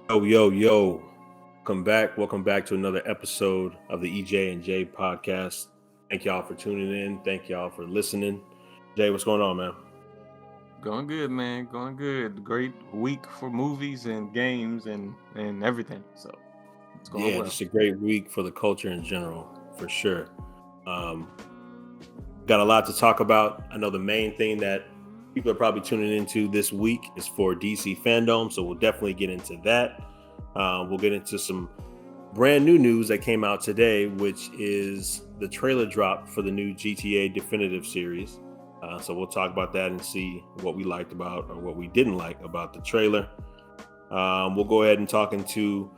Yo, yo, yo. Welcome back. Welcome back to another episode of the EJ and J podcast. Thank y'all for tuning in. Thank y'all for listening. Jay, what's going on, man? Going good, man. Going good. Great week for movies and games and everything. So it's going Yeah, well. just a great week for the culture in general, for sure. Um, got a lot to talk about. I know the main thing that people are probably tuning into this week is for DC FanDome, so we'll definitely get into that. We'll get into some brand new news that came out today, which is the trailer drop for the new GTA Definitive series. So we'll talk about that and see what we liked about or what we didn't like about the trailer. We'll go ahead and talk into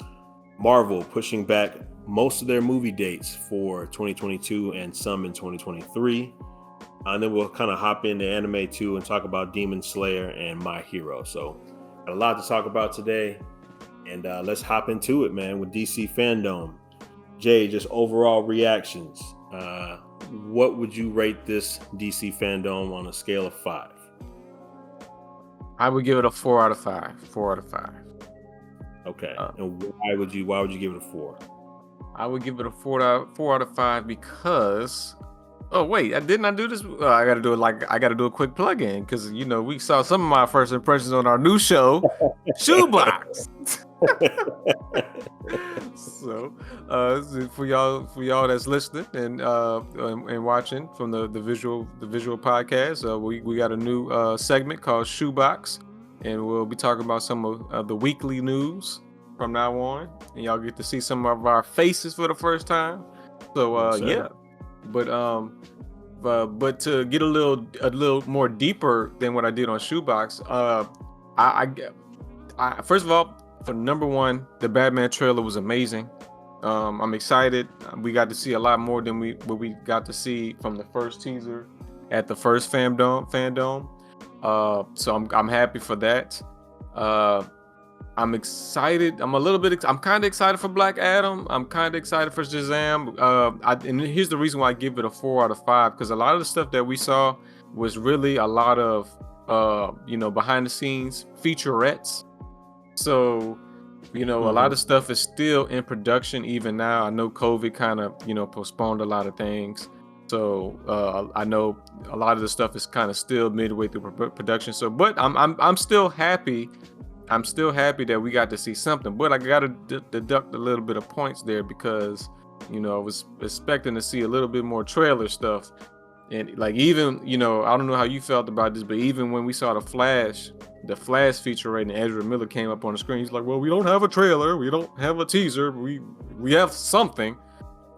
Marvel pushing back most of their movie dates for 2022 and some in 2023. And then we'll kind of hop into anime too and talk about Demon Slayer and My Hero. So got a lot to talk about today. And let's hop into it, man, with DC FanDome. Jay, just overall reactions. What would you rate this DC FanDome on a scale of 5? I would give it a 4 out of 5. 4 out of 5. Okay. And why would you give it a 4? I would give it a 4 out of 5 because. Oh wait, didn't I do this? I got to do it I got to do a quick plug-in because we saw some of my first impressions on our new show, Shoebox. So for y'all that's listening and watching from the visual podcast, we got a new segment called Shoebox, and we'll be talking about some of the weekly news from now on, and y'all get to see some of our faces for the first time. So yeah. But to get a little more deeper than what I did on Shoebox, I first of all, for number one, the Batman trailer was amazing. I'm excited. We got to see a lot more than what we got to see from the first teaser at the first FanDome. So I'm happy for that. I'm excited. I'm kind of excited for Black Adam. I'm kind of excited for Shazam. And here's the reason why I give it a 4 out of 5, because a lot of the stuff that we saw was really a lot of, behind the scenes featurettes. So, a lot of stuff is still in production even now. I know COVID kind of, postponed a lot of things. So I know a lot of the stuff is kind of still midway through production. So, but I'm still happy. I'm still happy that we got to see something, but I got to deduct a little bit of points there because, I was expecting to see a little bit more trailer stuff. And like, even, I don't know how you felt about this, but even when we saw the Flash feature and Ezra Miller came up on the screen, he's like, well, we don't have a trailer. We don't have a teaser. We have something.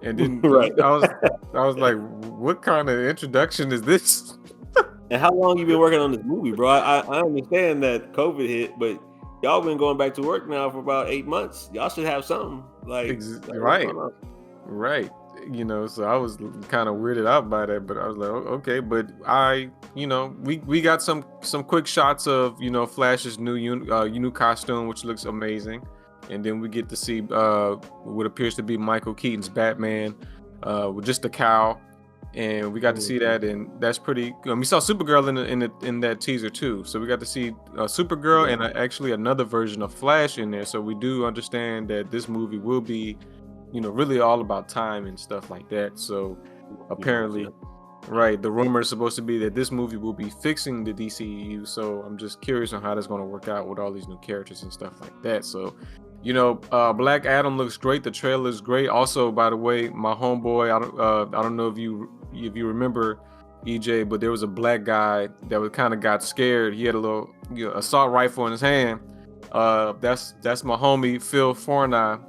And then Right. I was like, what kind of introduction is this? And how long you been working on this movie, bro? I understand that COVID hit, but y'all been going back to work now for about 8 months. Y'all should have something right. So I was kind of weirded out by that, but I was like, okay. But we got some quick shots of Flash's new costume, which looks amazing, and then we get to see what appears to be Michael Keaton's Batman with just a cowl. And we got to see that, and that's pretty good. We saw Supergirl in that teaser too, so we got to see Supergirl and actually another version of Flash in there. So we do understand that this movie will be, really all about time and stuff like that. So apparently, right, the rumor is supposed to be that this movie will be fixing the DCEU. So I'm just curious on how that's going to work out with all these new characters and stuff like that. So. Black Adam looks great. The trailer is great. Also, by the way, my homeboy, I don't know if you remember, EJ, but there was a black guy that kind of got scared. He had a little assault rifle in his hand. That's my homie Phil Forney.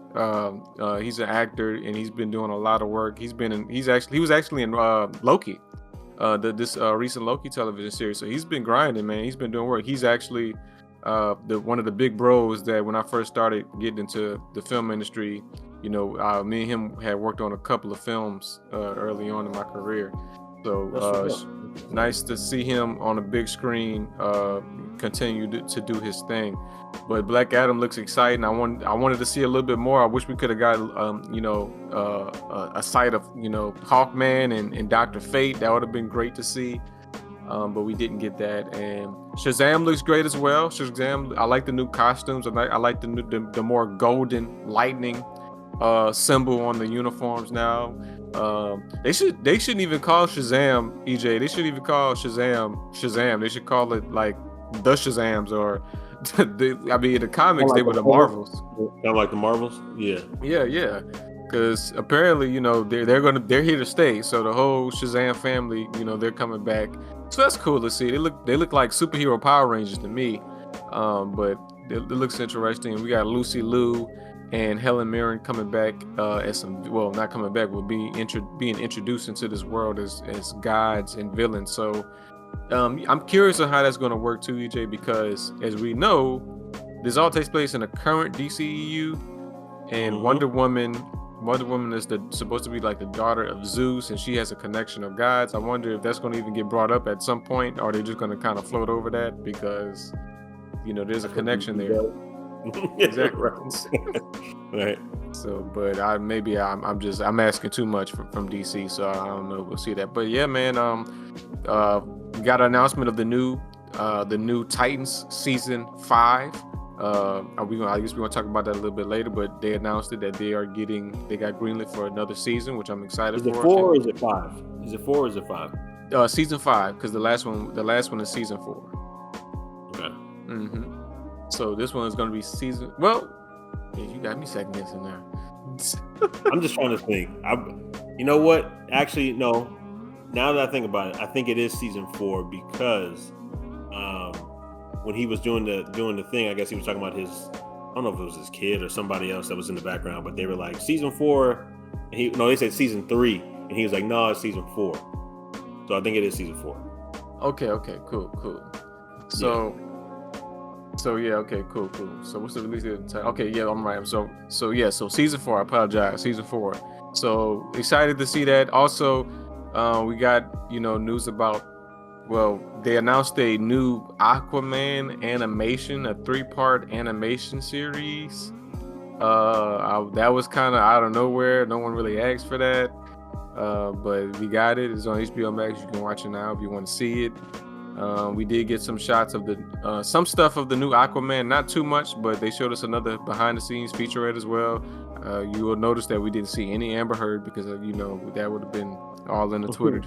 He's an actor and he's been doing a lot of work. He was actually in Loki, this recent Loki television series. So he's been grinding, man. He's been doing work. He's actually one of the big bros that when I first started getting into the film industry, me and him had worked on a couple of films early on in my career. So nice to see him on a big screen continue to do his thing. But Black Adam looks exciting. I wanted to see a little bit more. I wish we could have got a sight of Hawkman and Dr. Fate. That would have been great to see. but we didn't get that. And Shazam looks great as well. Shazam, I like the new costumes. I like the more golden lightning symbol on the uniforms now. They shouldn't even call Shazam EJ. They shouldn't even call Shazam. They should call it like the Shazams or the comics like they were the Marvels. Kind of like the Marvels. Yeah. Yeah. Because apparently, they're here to stay. So the whole Shazam family, they're coming back. So that's cool to see. They look like superhero Power Rangers to me. But it looks interesting. We got Lucy Liu and Helen Mirren coming back as not coming back, but being introduced into this world as gods and villains. So I'm curious on how that's going to work too, EJ, because as we know, this all takes place in the current DCEU, and Wonder Woman is supposed to be like the daughter of Zeus, and she has a connection of gods. I wonder if that's going to even get brought up at some point, or are they just going to kind of float over that because there's a connection there. Exactly. Right. So, but I'm asking too much from DC, so I don't know. We'll see that. But yeah, man. We got an announcement of the new Titans season 5. I guess we're gonna talk about that a little bit later, but they announced it that they got greenlit for another season, which I'm excited for. Is it 4 or is it 5? Is it 4 or is it 5? Season 5, because the last one is season 4. Okay. So this one is gonna be season. Well, yeah, you got me second guessing now. I'm just trying to think. You know what? Actually, no. Now that I think about it, I think it is season 4 because when he was doing the thing, I guess he was talking about I don't know if it was his kid or somebody else that was in the background, but they were like season 4. And they said season 3, and he was like, no, it's season 4. So I think it is season 4. Okay, cool. So. Yeah. So yeah, okay, cool. So what's the release date? Okay, yeah, I'm right. So season 4. I apologize, season 4. So excited to see that. Also, we got news about. Well, they announced a new Aquaman animation, a 3-part animation series. That was kind of out of nowhere. No one really asked for that, but we got it. It's on HBO Max. You can watch it now if you want to see it. We did get some shots of some stuff of the new Aquaman, not too much, but they showed us another behind the scenes featurette as well. You will notice that we didn't see any Amber Heard because that would have been all in the Twitter.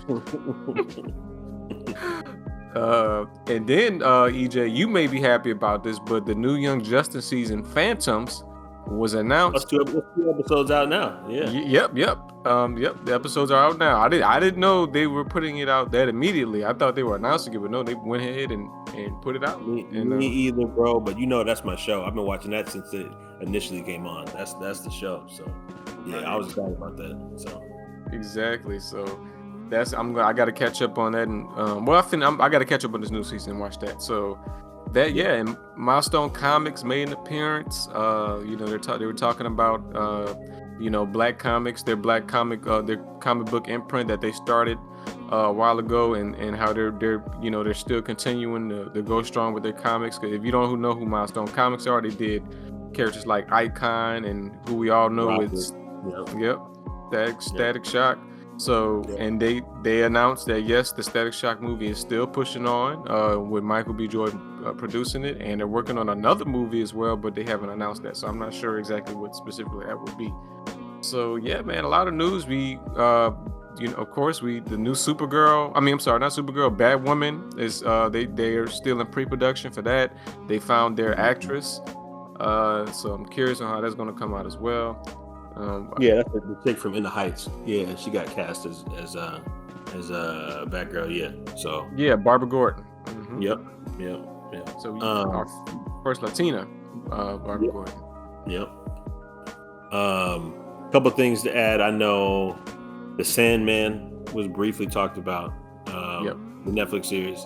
And then EJ, you may be happy about this, but the new Young Justice season, Phantoms, was announced. That's 2 episodes out now. Yeah. Yep. The episodes are out now. I didn't know they were putting it out that immediately. I thought they were announcing it, but no, they went ahead and put it out. Me either, bro. But that's my show. I've been watching that since it initially came on. That's the show. So yeah, I was excited about that. So exactly. So I got to catch up on that, and I got to catch up on this new season and watch that. So. And Milestone Comics made an appearance. They were talking about Black Comics, their comic book imprint that they started a while ago, and how they're still continuing to go strong with their comics. Because if you don't know who Milestone Comics are, they did characters like Icon and who we all know is Static Shock. So, and they announced that yes, the Static Shock movie is still pushing on with Michael B. Jordan producing it, and they're working on another movie as well, but they haven't announced that, so I'm not sure exactly what specifically that would be. So yeah, man, a lot of news. We of course, the new Supergirl. Not Supergirl. Batwoman is they are still in pre-production for that. They found their actress, so I'm curious on how that's going to come out as well. That's the chick from In the Heights. Yeah, she got cast as Batgirl. Yeah, so Barbara Gordon. Mm-hmm. Yep. So our first Latina, Barbara Gordon. Yep. Couple things to add. I know the Sandman was briefly talked about. The Netflix series.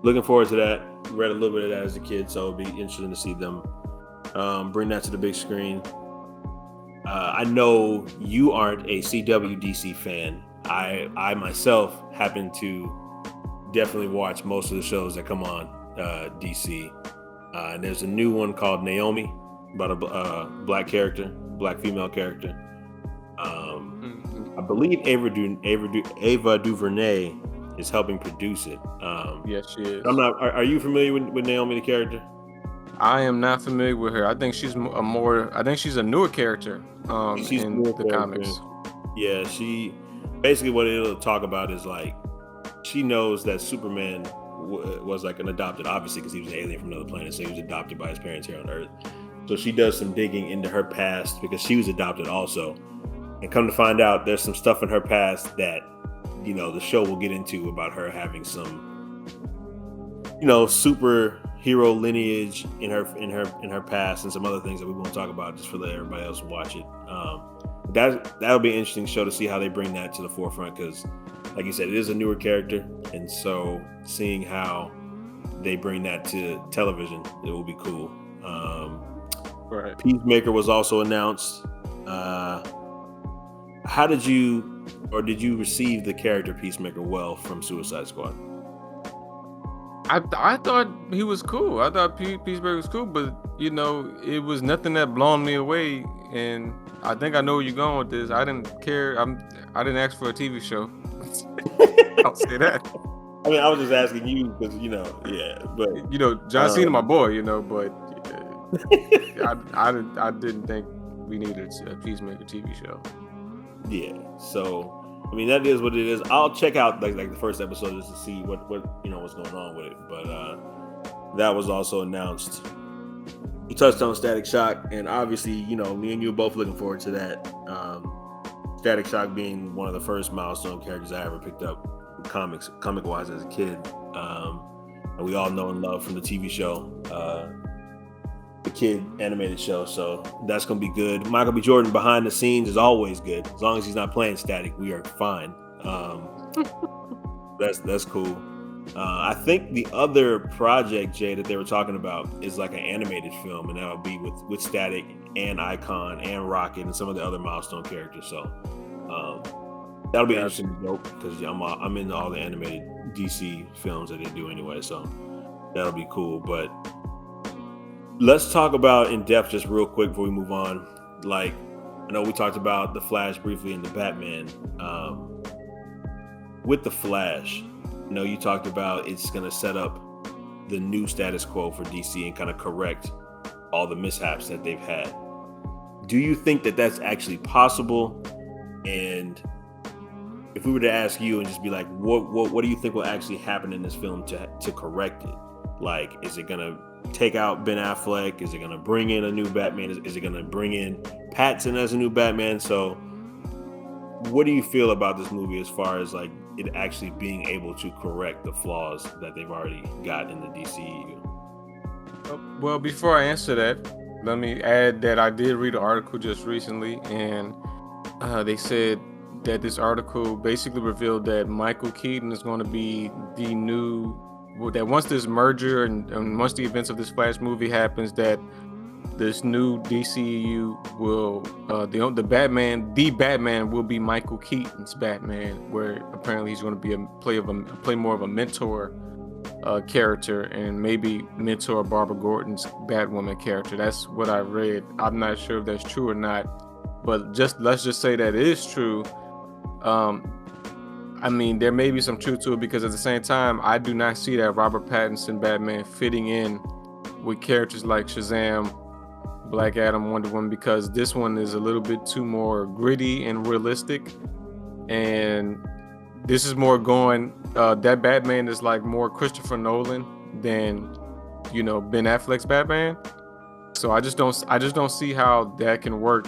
Looking forward to that. Read a little bit of that as a kid, so it'll be interesting to see them bring that to the big screen. I know you aren't a CW DC fan. I myself happen to definitely watch most of the shows that come on DC. And there's a new one called Naomi about a black female character. I believe Ava DuVernay is helping produce it. Yes, she is. I'm not. Are you familiar with Naomi, the character? I am not familiar with her. I think she's I think she's a newer character She's a in newer the comics. Yeah, she basically what it'll talk about is like she knows that Superman was like an adopted, obviously because he was an alien from another planet, so he was adopted by his parents here on Earth. So she does some digging into her past because she was adopted also, and come to find out there's some stuff in her past that the show will get into about her having some superhero lineage in her past and some other things that we won't talk about just for let everybody else watch it. That'll be an interesting show to see how they bring that to the forefront because, like you said, it is a newer character, and so seeing how they bring that to television, it will be cool. Right. Peacemaker was also announced. How did you receive the character Peacemaker well from Suicide Squad? I thought he was cool. I thought Peacemaker was cool, but it was nothing that blown me away. And I think I know where you're going with this. I didn't care. I didn't ask for a TV show. I'll say that. I mean, I was just asking you because but John Cena, my boy. But I didn't think we needed a Peacemaker TV show. Yeah. So I mean, that is what it is. I'll check out like the first episode just to see what what's going on with it. But that was also announced. You touched on Static Shock, and obviously, me and you are both looking forward to that. Static Shock being one of the first milestone characters I ever picked up comic wise as a kid, and we all know and love from the TV show, the kid animated show. So that's gonna be good. Michael B. Jordan behind the scenes is always good. As long as he's not playing Static, we are fine. That's cool. I think the other project, Jay, that they were talking about is like an animated film, and that'll be with Static and Icon and Rocket and some of the other milestone characters. So that'll be interesting to go because I'm into all the animated DC films that they do anyway. So that'll be cool. But let's talk about in depth just real quick before we move on. Like, I know we talked about the Flash briefly and the Batman. With the Flash, you talked about it's going to set up the new status quo for DC and kind of correct all the mishaps that they've had. Do you think that that's actually possible? And if we were to ask you and just be like, what do you think will actually happen in this film to correct it? Like, is it going to take out Ben Affleck? Is it going to bring in a new Batman? Is it going to bring in Pattinson as a new Batman? So what do you feel about this movie as far as like it actually being able to correct the flaws that they've already got in the DCEU? Well, before I answer that, let me add that I did read an article just recently, and they said that this article basically revealed that Michael Keaton is going to be the new, that once this merger and once the events of this Flash movie happens, that this new DCEU will the Batman will be Michael Keaton's Batman, where apparently he's going to be play more of a mentor character and maybe mentor Barbara Gordon's Batwoman character. That's what I read. I'm not sure if that's true or not, but let's just say that it is true. I mean, there may be some truth to it because at the same time, I do not see that Robert Pattinson Batman fitting in with characters like Shazam, Black Adam, Wonder Woman, because this one is a little bit too more gritty and realistic, and this is more going that Batman is like more Christopher Nolan than Ben Affleck's Batman. So I just don't see how that can work.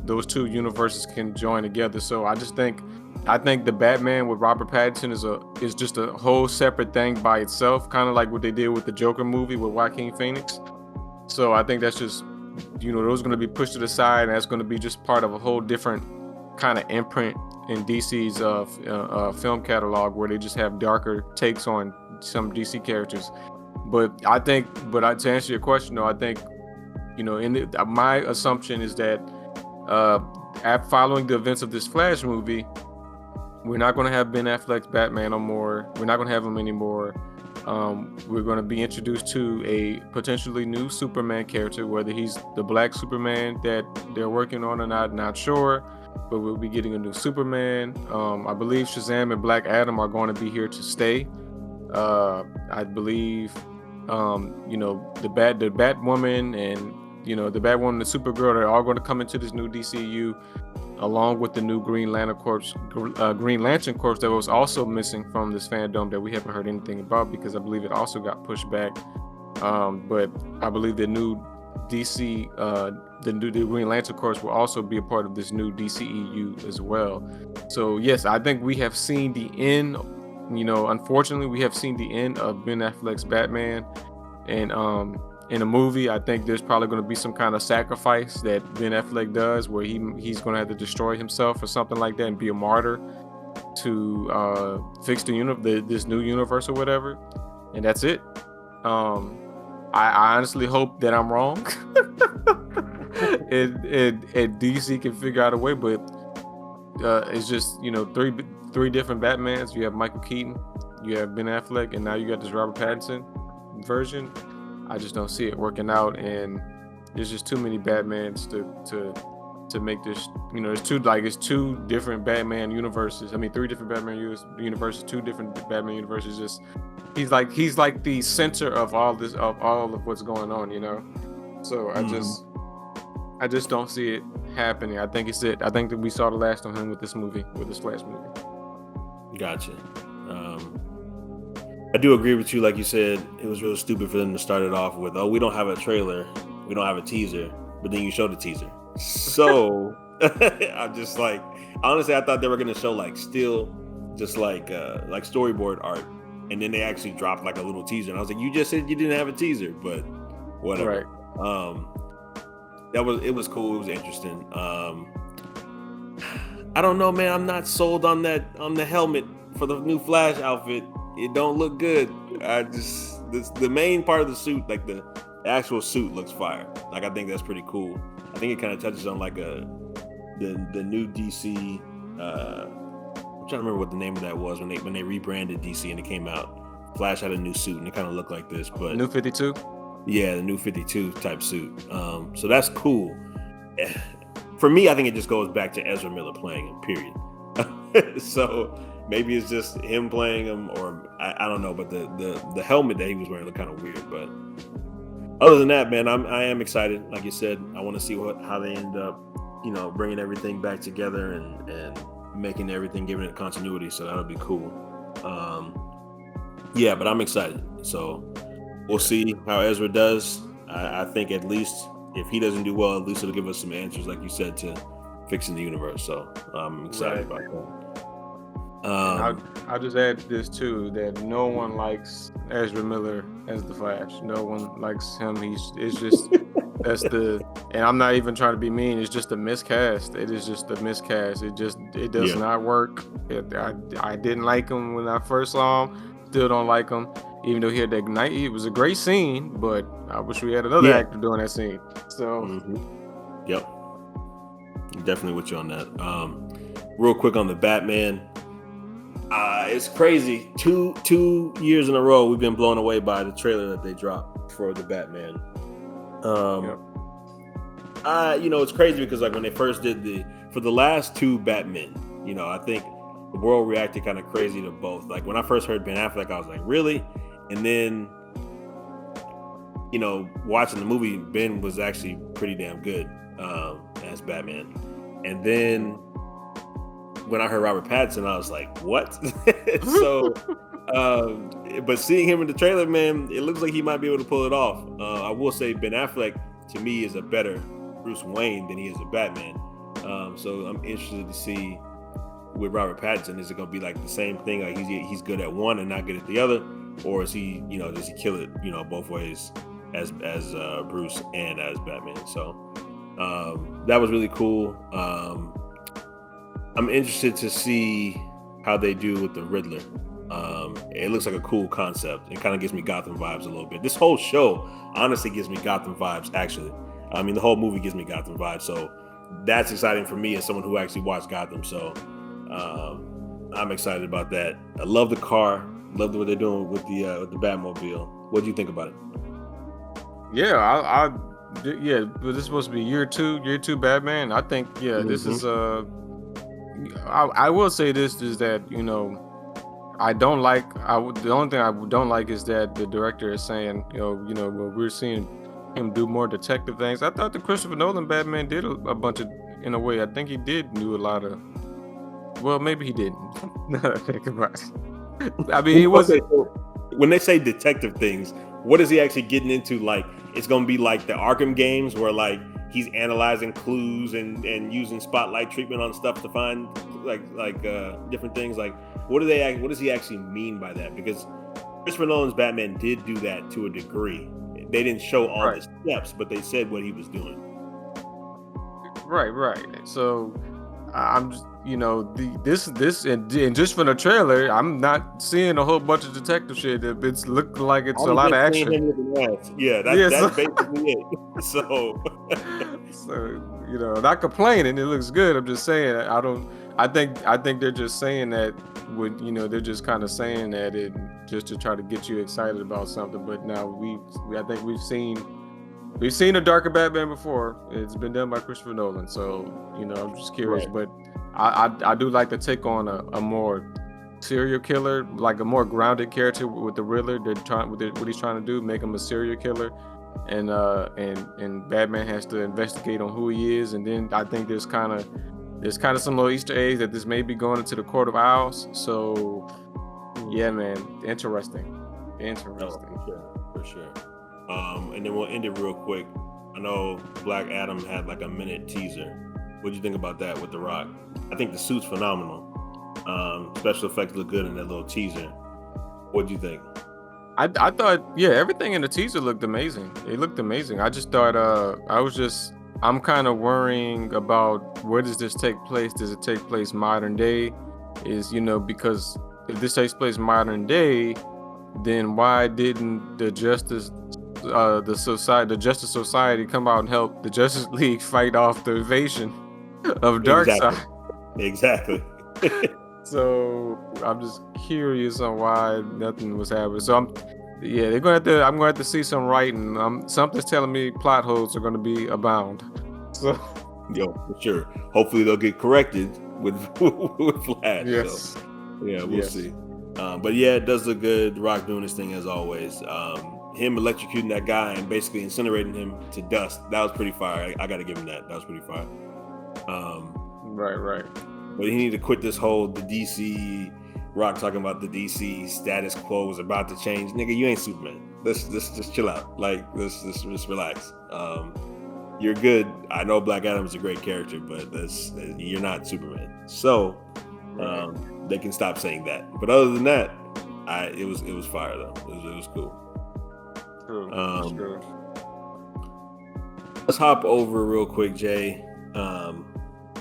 Those two universes can join together. So I think the Batman with Robert Pattinson is just a whole separate thing by itself, kind of like what they did with the Joker movie with Joaquin Phoenix. So I think that's just, those are going to be pushed to the side, and that's going to be just part of a whole different kind of imprint in DC's film catalog, where they just have darker takes on some DC characters. But to answer your question, though, I think, my assumption is that following the events of this Flash movie, we're not going to have Ben Affleck's Batman no more. We're not going to have him anymore. We're going to be introduced to a potentially new Superman character, whether he's the Black Superman that they're working on or not sure. but we'll be getting a new Superman. I believe Shazam and Black Adam are going to be here to stay. I believe, the Batwoman and the Batwoman, the Supergirl, they're all going to come into this new DCU, along with the new Green Lantern Corps that was also missing from this fandom that we haven't heard anything about because I believe it also got pushed back. But I believe the new DC, the Green Lantern Corps will also be a part of this new DCEU as well. So yes, I think we have seen the end. Unfortunately, we have seen the end of Ben Affleck's Batman, and in a movie, I think there's probably going to be some kind of sacrifice that Ben Affleck does, where he's going to have to destroy himself or something like that, and be a martyr to fix this new universe or whatever, and that's it. I honestly hope that I'm wrong, and DC can figure out a way, but it's just three different Batmans. You have Michael Keaton, you have Ben Affleck, and now you got this Robert Pattinson version. I just don't see it working out, and there's just too many Batmans to make this. It's two different Batman universes. I mean, three different Batman universes, two different Batman universes. Just he's like the center of all of what's going on. So I just don't see it happening. I think it's it. I think that we saw the last of him with this Flash movie. Gotcha. I do agree with you. Like you said, it was real stupid for them to start it off with, we don't have a trailer, we don't have a teaser, but then you show the teaser. So I'm just like, honestly, I thought they were gonna show like still just like storyboard art, and then they actually dropped like a little teaser, and I was like, you just said you didn't have a teaser, but whatever. Right. It was cool. It was interesting. I don't know, man. I'm not sold on the helmet for the new Flash outfit. It don't look good. The main part of the suit, like the actual suit, looks fire. Like I think that's pretty cool. I think it kind of touches on like the new DC. I'm trying to remember what the name of that was when they rebranded DC and it came out. Flash had a new suit and it kind of looked like this, but New 52. Yeah, the New 52 type suit. So that's cool. For me, I think it just goes back to Ezra Miller playing him, period. So maybe it's just him playing him, or I don't know, but the helmet that he was wearing looked kind of weird. But other than that, man, I am excited. Like you said, I want to see how they end up, bringing everything back together and making everything, giving it continuity. So that'll be cool. Yeah, but I'm excited. So we'll see how Ezra does. I think at least if he doesn't do well, at least it'll give us some answers, like you said, to fixing the universe. So I'm excited about that. I'll just add this too, that no one likes Ezra Miller as the Flash. No one likes him. And I'm not even trying to be mean. It's just a miscast. It is just a miscast. It does not work. I didn't like him when I first saw him. Still don't like him. Even though he had that night, it was a great scene, but I wish we had another actor doing that scene. So, Yep, definitely with you on that. Real quick on the Batman, it's crazy. Two years in a row, we've been blown away by the trailer that they dropped for the Batman. It's crazy because like when they first did for the last two Batmen, I think the world reacted kind of crazy to both. Like when I first heard Ben Affleck, I was like, really? And then, watching the movie, Ben was actually pretty damn good as Batman. And then when I heard Robert Pattinson, I was like, what? So, but seeing him in the trailer, man, it looks like he might be able to pull it off. I will say Ben Affleck, to me, is a better Bruce Wayne than he is a Batman. So I'm interested to see with Robert Pattinson, is it going to be like the same thing? Like he's good at one and not good at the other? Or is he, does he kill it, both ways as Bruce and as Batman? So that was really cool. I'm interested to see how they do with the Riddler. It looks like a cool concept. It kind of gives me Gotham vibes a little bit. This whole show honestly gives me Gotham vibes, actually. I mean, the whole movie gives me Gotham vibes. So that's exciting for me as someone who actually watched Gotham. So I'm excited about that. I love the car. Love what they're doing with the Batmobile. What do you think about it? Yeah, but this is supposed to be year two Batman. I think this is I will say this is that I don't like. The only thing I don't like is that the director is saying, when we're seeing him do more detective things. I thought the Christopher Nolan Batman did a bunch of, in a way. I think he did do a lot of. Well, maybe he didn't. Now that I think about it. I mean, he wasn't. Okay, so when they say detective things, what is he actually getting into? Like, it's going to be like the Arkham games where like he's analyzing clues and using spotlight treatment on stuff to find like different things. Like, what does he actually mean by that? Because Christopher Nolan's Batman did do that to a degree. They didn't show all the steps, but they said what he was doing. Right. So I'm just, this and just from the trailer, I'm not seeing a whole bunch of detective shit. It's looked like it's a lot of action. Yeah, that's basically it. So, not complaining. It looks good. I'm just saying. I think they're just saying that. They're just kind of saying that it just to try to get you excited about something. But now I think we've seen a darker Batman before. It's been done by Christopher Nolan. So I'm just curious, but. I do like to take on a more serial killer, like a more grounded character with the Riddler. What he's trying to do, make him a serial killer, and Batman has to investigate on who he is. And then I think there's kind of some little Easter eggs that this may be going into the Court of Owls. So yeah, man, interesting. For sure. And then we'll end it real quick. I know Black Adam had like a minute teaser. What'd you think about that with The Rock? I think the suit's phenomenal. Special effects look good in that little teaser. What'd you think? I thought, everything in the teaser looked amazing. It looked amazing. I just thought, I'm kind of worrying about where does this take place? Does it take place modern day? Because if this takes place modern day, then why didn't the Justice Society come out and help the Justice League fight off the invasion of Darkseid? Exactly. So I'm just curious on why nothing was happening. So I'm gonna have to see some writing. Something's telling me plot holes are gonna be abound. So for sure. Hopefully they'll get corrected with Flash. Yes. So, we'll see. But it does look good. The Rock doing his thing as always. Him electrocuting that guy and basically incinerating him to dust. That was pretty fire. I got to give him that. That was pretty fire. Right. But he needed to quit this whole the DC Rock talking about the DC status quo was about to change. Nigga, you ain't Superman. Let's just chill out. Like let's just relax. You're good. I know Black Adam is a great character, but you're not Superman. So they can stop saying that. But other than that, it was fire though. It was cool. True. Let's hop over real quick, Jay.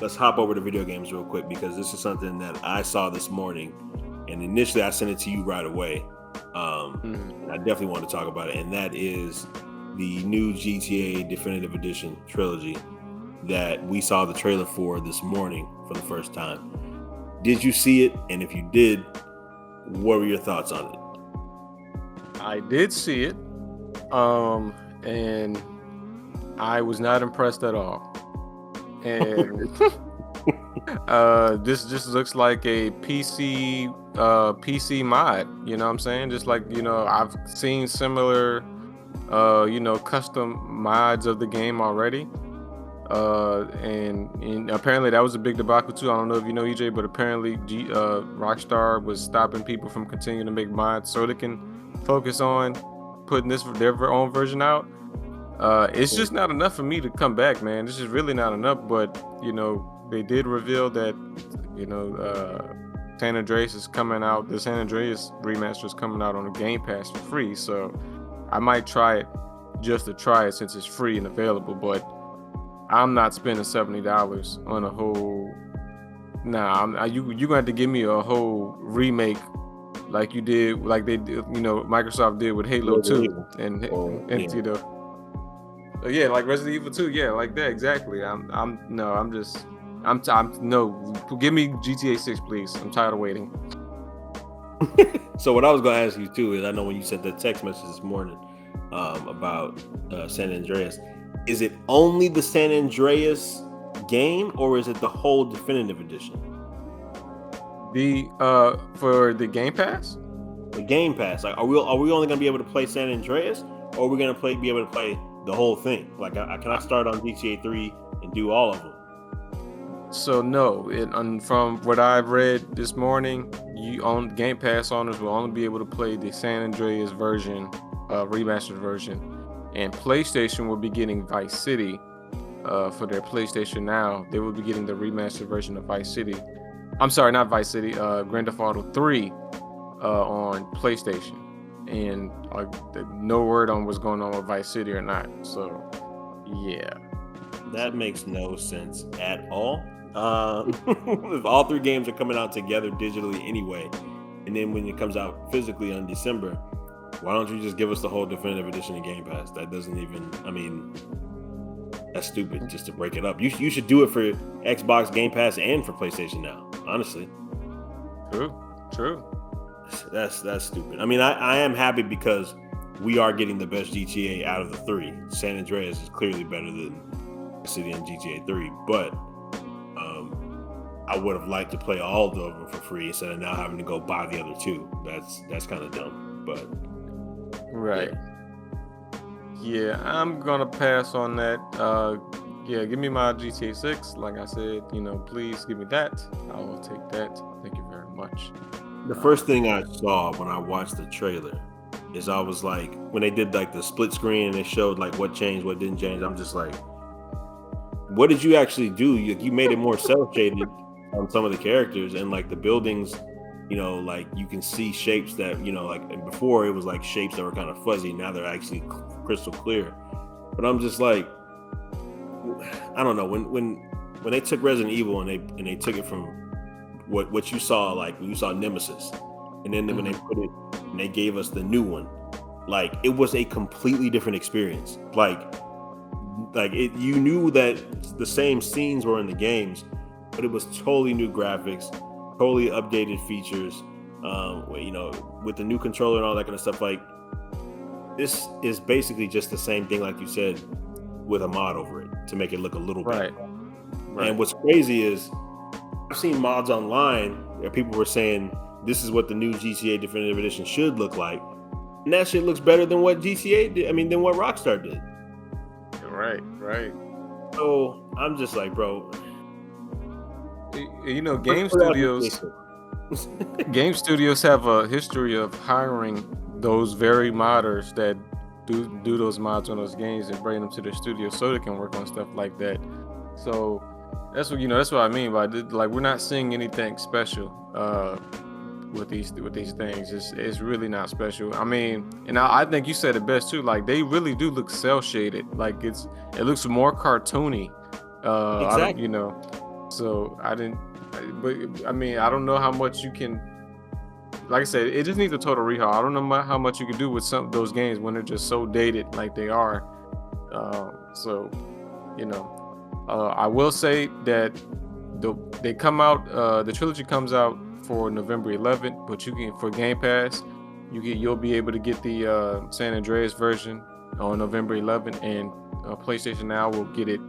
Let's hop over to video games real quick because this is something that I saw this morning, and initially I sent it to you right away. And I definitely want to talk about it, and that is the new GTA Definitive Edition Trilogy that we saw the trailer for this morning for the first time. Did you see it? And if you did, what were your thoughts on it? I did see it, and I was not impressed at all. And this just looks like a PC mod, you know what I'm saying? Just like, I've seen similar custom mods of the game already. And apparently that was a big debacle too. I don't know if you know, EJ, but apparently Rockstar was stopping people from continuing to make mods so they can focus on putting their own version out. It's just not enough for me to come back, man. This is really not enough. But they did reveal that San Andreas is coming out. The San Andreas remaster is coming out on the Game Pass for free. So I might try it just to try it since it's free and available. But I'm not spending $70 on a whole. Nah, you're gonna have to give me a whole remake like they did, Microsoft did with Halo 2 and like Resident Evil 2, like that exactly. Give me GTA 6, please. I'm tired of waiting. So what I was gonna ask you too is, I know when you sent that text message this morning about San Andreas, is it only the San Andreas game or is it the whole Definitive Edition? The for the Game Pass. The Game Pass. Like, are we only gonna be able to play San Andreas, or are we gonna be able to play the whole thing? Like, can I start on GTA 3 and do all of them? So no, from what I've read this morning, you on Game Pass owners will only be able to play the San Andreas version, remastered version, and PlayStation will be getting Vice City for their PlayStation Now. They will be getting the remastered version of Vice City. I'm sorry, not Vice City. Grand Theft Auto 3 on PlayStation, and no word on what's going on with Vice City or not. So yeah, that makes no sense at all. If all three games are coming out together digitally anyway, and then when it comes out physically in December, why don't you just give us the whole definitive edition of Game Pass? That doesn't even, I mean, that's stupid just to break it up. You should do it for Xbox Game Pass and for PlayStation Now, honestly. True. That's stupid. I mean, I am happy because we are getting the best GTA out of the three. San Andreas is clearly better than City and GTA 3, but I would have liked to play all of them for free instead of now having to go buy the other two. That's kind of dumb, but right. Yeah, I'm gonna pass on that. Yeah, give me my GTA 6. Like I said, please give me that. I will take that. Thank you very much. The first thing I saw when I watched the trailer is I was like, when they did like the split screen and they showed like what changed, what didn't change, I'm just like, what did you actually do? You made it more cel shaded on some of the characters, and like the buildings, like you can see shapes that, like, and before it was like shapes that were kind of fuzzy. Now they're actually crystal clear. But I'm just like, I don't know, when they took Resident Evil and they took it from what you saw, like when you saw Nemesis, and then when they put it and they gave us the new one, like it was a completely different experience. Like you knew that the same scenes were in the games, but it was totally new graphics, totally updated features, with the new controller and all that kind of stuff. Like, this is basically just the same thing, like you said, with a mod over it to make it look a little better. Right. And what's crazy is I've seen mods online where people were saying this is what the new GTA Definitive Edition should look like, and that shit looks better than what GTA did. I mean, than what Rockstar did. Right. So I'm just like, bro. Game studios have a history of hiring those very modders that do those mods on those games and bring them to their studio so they can work on stuff like that. So that's what I mean by like, we're not seeing anything special with these things. It's really not special. I mean, and I think you said it best too. Like, they really do look cel shaded. Like, it looks more cartoony. Exactly. So but I mean, I don't know how much you can. Like I said, it just needs a total rehaul. I don't know how much you can do with some of those games when they're just so dated like they are. I will say that they come out. The trilogy comes out for November 11th, but you can, for Game Pass, you'll be able to get the San Andreas version on November 11th, and PlayStation Now will get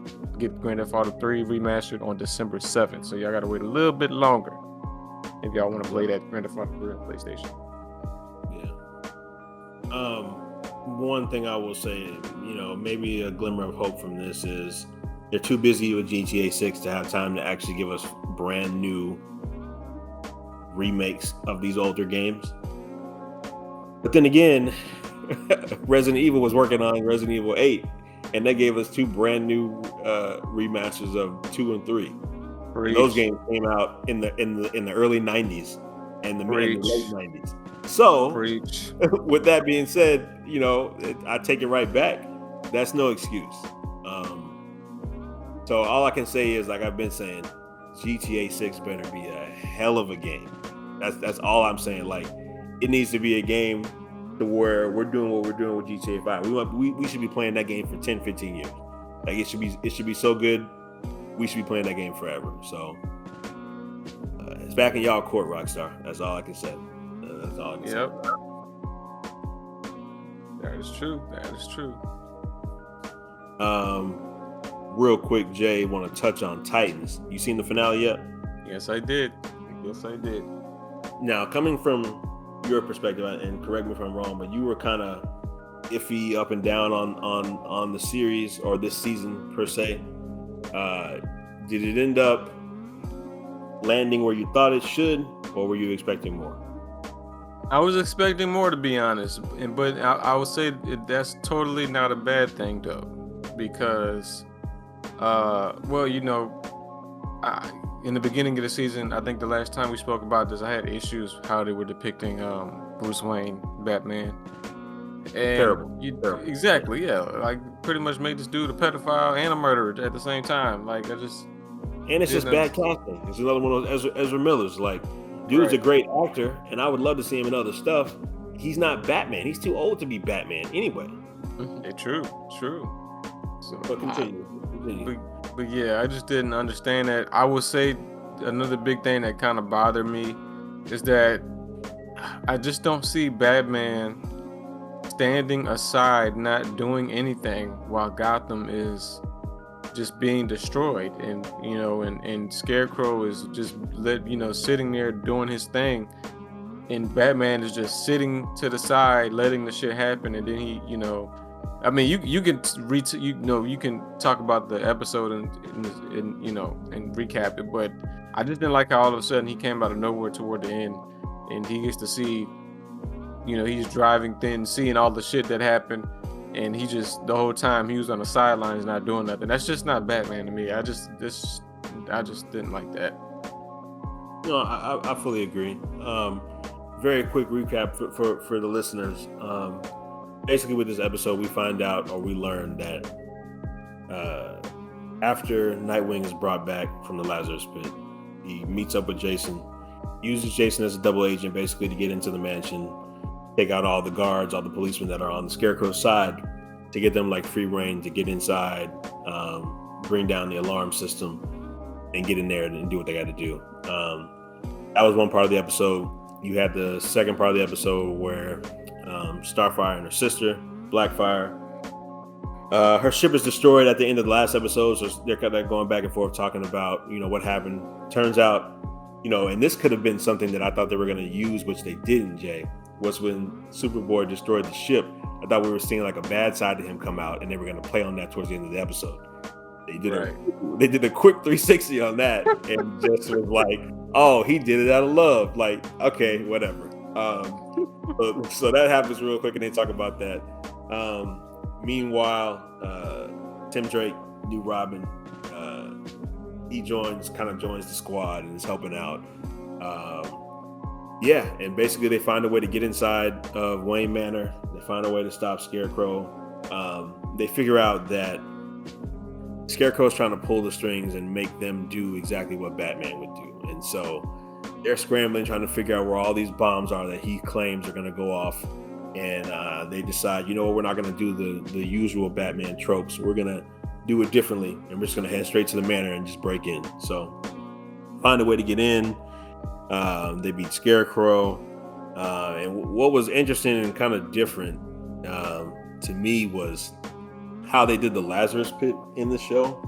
Grand Theft Auto 3 remastered on December 7th. So y'all gotta wait a little bit longer if y'all want to play that Grand Theft Auto 3 on PlayStation. Yeah. One thing I will say, maybe a glimmer of hope from this is they're too busy with GTA 6 to have time to actually give us brand new remakes of these older games. But then again, Resident Evil was working on Resident Evil 8, and they gave us two brand new remasters of 2 and 3. And those games came out in the early 90s and the late 90s. So, with that being said, I take it right back. That's no excuse. So all I can say is, like I've been saying, GTA 6 better be a hell of a game. That's all I'm saying. Like, it needs to be a game to where we're doing what we're doing with GTA 5. We should be playing that game for 10, 15 years. Like, it should be so good. We should be playing that game forever. So it's back in y'all court, Rockstar. That's all I can say. That's all I can say. That is true. Real quick, Jay, want to touch on Titans. You seen the finale yet? Yes, I did. Yes, I did. Now, coming from your perspective, and correct me if I'm wrong, but you were kind of iffy up and down on the series or this season per se. Did it end up landing where you thought it should, or were you expecting more? I was expecting more, to be honest, but I would say that's totally not a bad thing, though, because, well, in the beginning of the season, I think the last time we spoke about this, I had issues how they were depicting Bruce Wayne, Batman, and Terrible. exactly, yeah, like pretty much made this dude a pedophile and a murderer at the same time. Like I just And it's just bad casting. It's another one of those Ezra Miller's. Like, dude's a great actor, and I would love to see him in other stuff. He's not Batman. He's too old to be Batman anyway. True. So, but continue. But yeah, I just didn't understand that. I would say another big thing that kind of bothered me is that I just don't see Batman standing aside, not doing anything while Gotham is just being destroyed, and and Scarecrow is just sitting there doing his thing, and Batman is just sitting to the side letting the shit happen. And then he I mean, you can you can talk about the episode and recap it, but I just didn't like how all of a sudden he came out of nowhere toward the end, and he gets to see, he's driving thin, seeing all the shit that happened, and he just the whole time he was on the sidelines not doing nothing. That's just not Batman to me. I just didn't like that. No, I fully agree. Very quick recap for the listeners. Basically, with this episode, we find out, or we learn that after Nightwing is brought back from the Lazarus Pit, he meets up with Jason, uses Jason as a double agent, basically to get into the mansion, take out all the guards, all the policemen that are on the Scarecrow's side, to get them like free reign to get inside, bring down the alarm system, and get in there and do what they got to do. That was one part of the episode. You had the second part of the episode where Starfire and her sister, Blackfire, her ship is destroyed at the end of the last episode, so they're kind of going back and forth talking about what happened. Turns out, and this could have been something that I thought they were going to use, which they didn't, Jay, was when Superboy destroyed the ship. I thought we were seeing like a bad side to him come out, and they were going to play on that towards the end of the episode. They did a quick 360 on that, and just was like, oh, he did it out of love. Like, okay, whatever. So that happens real quick, and they talk about that. Meanwhile, Tim Drake, new Robin, he joins the squad and is helping out. And basically they find a way to get inside of Wayne Manor. They find a way to stop Scarecrow. They figure out that Scarecrow's trying to pull the strings and make them do exactly what Batman would do. And so they're scrambling, trying to figure out where all these bombs are that he claims are going to go off. And they decide, we're not going to do the usual Batman tropes. We're going to do it differently, and we're just going to head straight to the manor and just break in. So find a way to get in. They beat Scarecrow. And what was interesting and kind of different to me was how they did the Lazarus Pit in the show.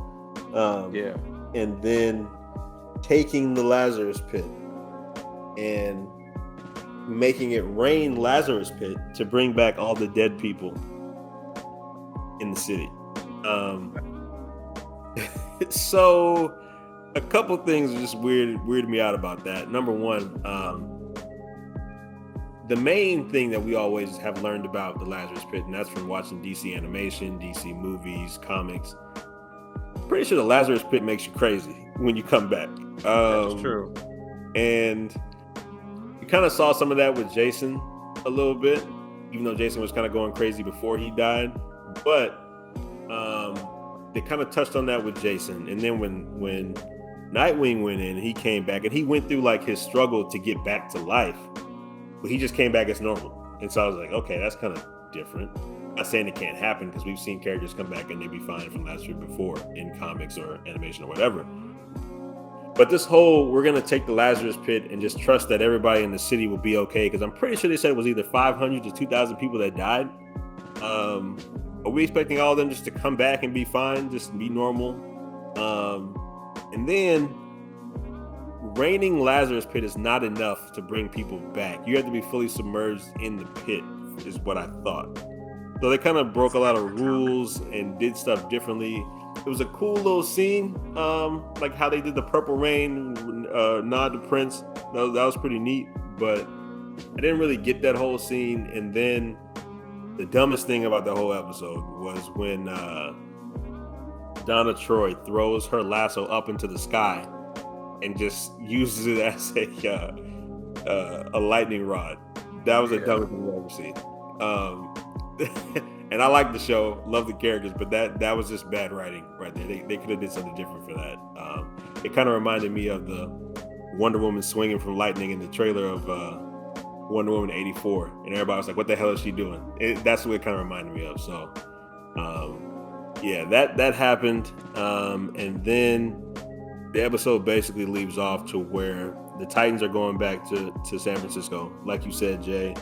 And then taking the Lazarus Pit and making it rain Lazarus Pit to bring back all the dead people in the city. So a couple things just weirded me out about that. Number one, the main thing that we always have learned about the Lazarus Pit, and that's from watching DC animation, DC movies, comics. Pretty sure the Lazarus Pit makes you crazy when you come back. That's true. And you kind of saw some of that with Jason a little bit, even though Jason was kind of going crazy before he died. But they kind of touched on that with Jason. And then when Nightwing went in, he came back and he went through like his struggle to get back to life, but he just came back as normal. And so I was like, okay, that's kind of different. I'm not saying it can't happen, because we've seen characters come back and they be fine from last year before in comics or animation or whatever. But this whole, we're going to take the Lazarus Pit and just trust that everybody in the city will be okay, because I'm pretty sure they said it was either 500 to 2,000 people that died. Are we expecting all of them just to come back and be fine, just be normal? And then raining Lazarus pit is not enough to bring people back. You have to be fully submerged in the pit, is what I thought. So they kind of broke a lot of rules and did stuff differently. It was a cool little scene, like how they did the purple rain nod to Prince. That was pretty neat, but I didn't really get that whole scene. And then the dumbest thing about the whole episode was when Donna Troy throws her lasso up into the sky and just uses it as a lightning rod. That was the dumbest thing I've ever seen. And I like the show, love the characters, but that was just bad writing right there. They could have did something different for that. It kind of reminded me of the Wonder Woman swinging from lightning in the trailer of Wonder Woman 84, and everybody was like, "What the hell is she doing?" That's what it kind of reminded me of. So, that happened, and then the episode basically leaves off to where the Titans are going back to San Francisco, like you said, Jay.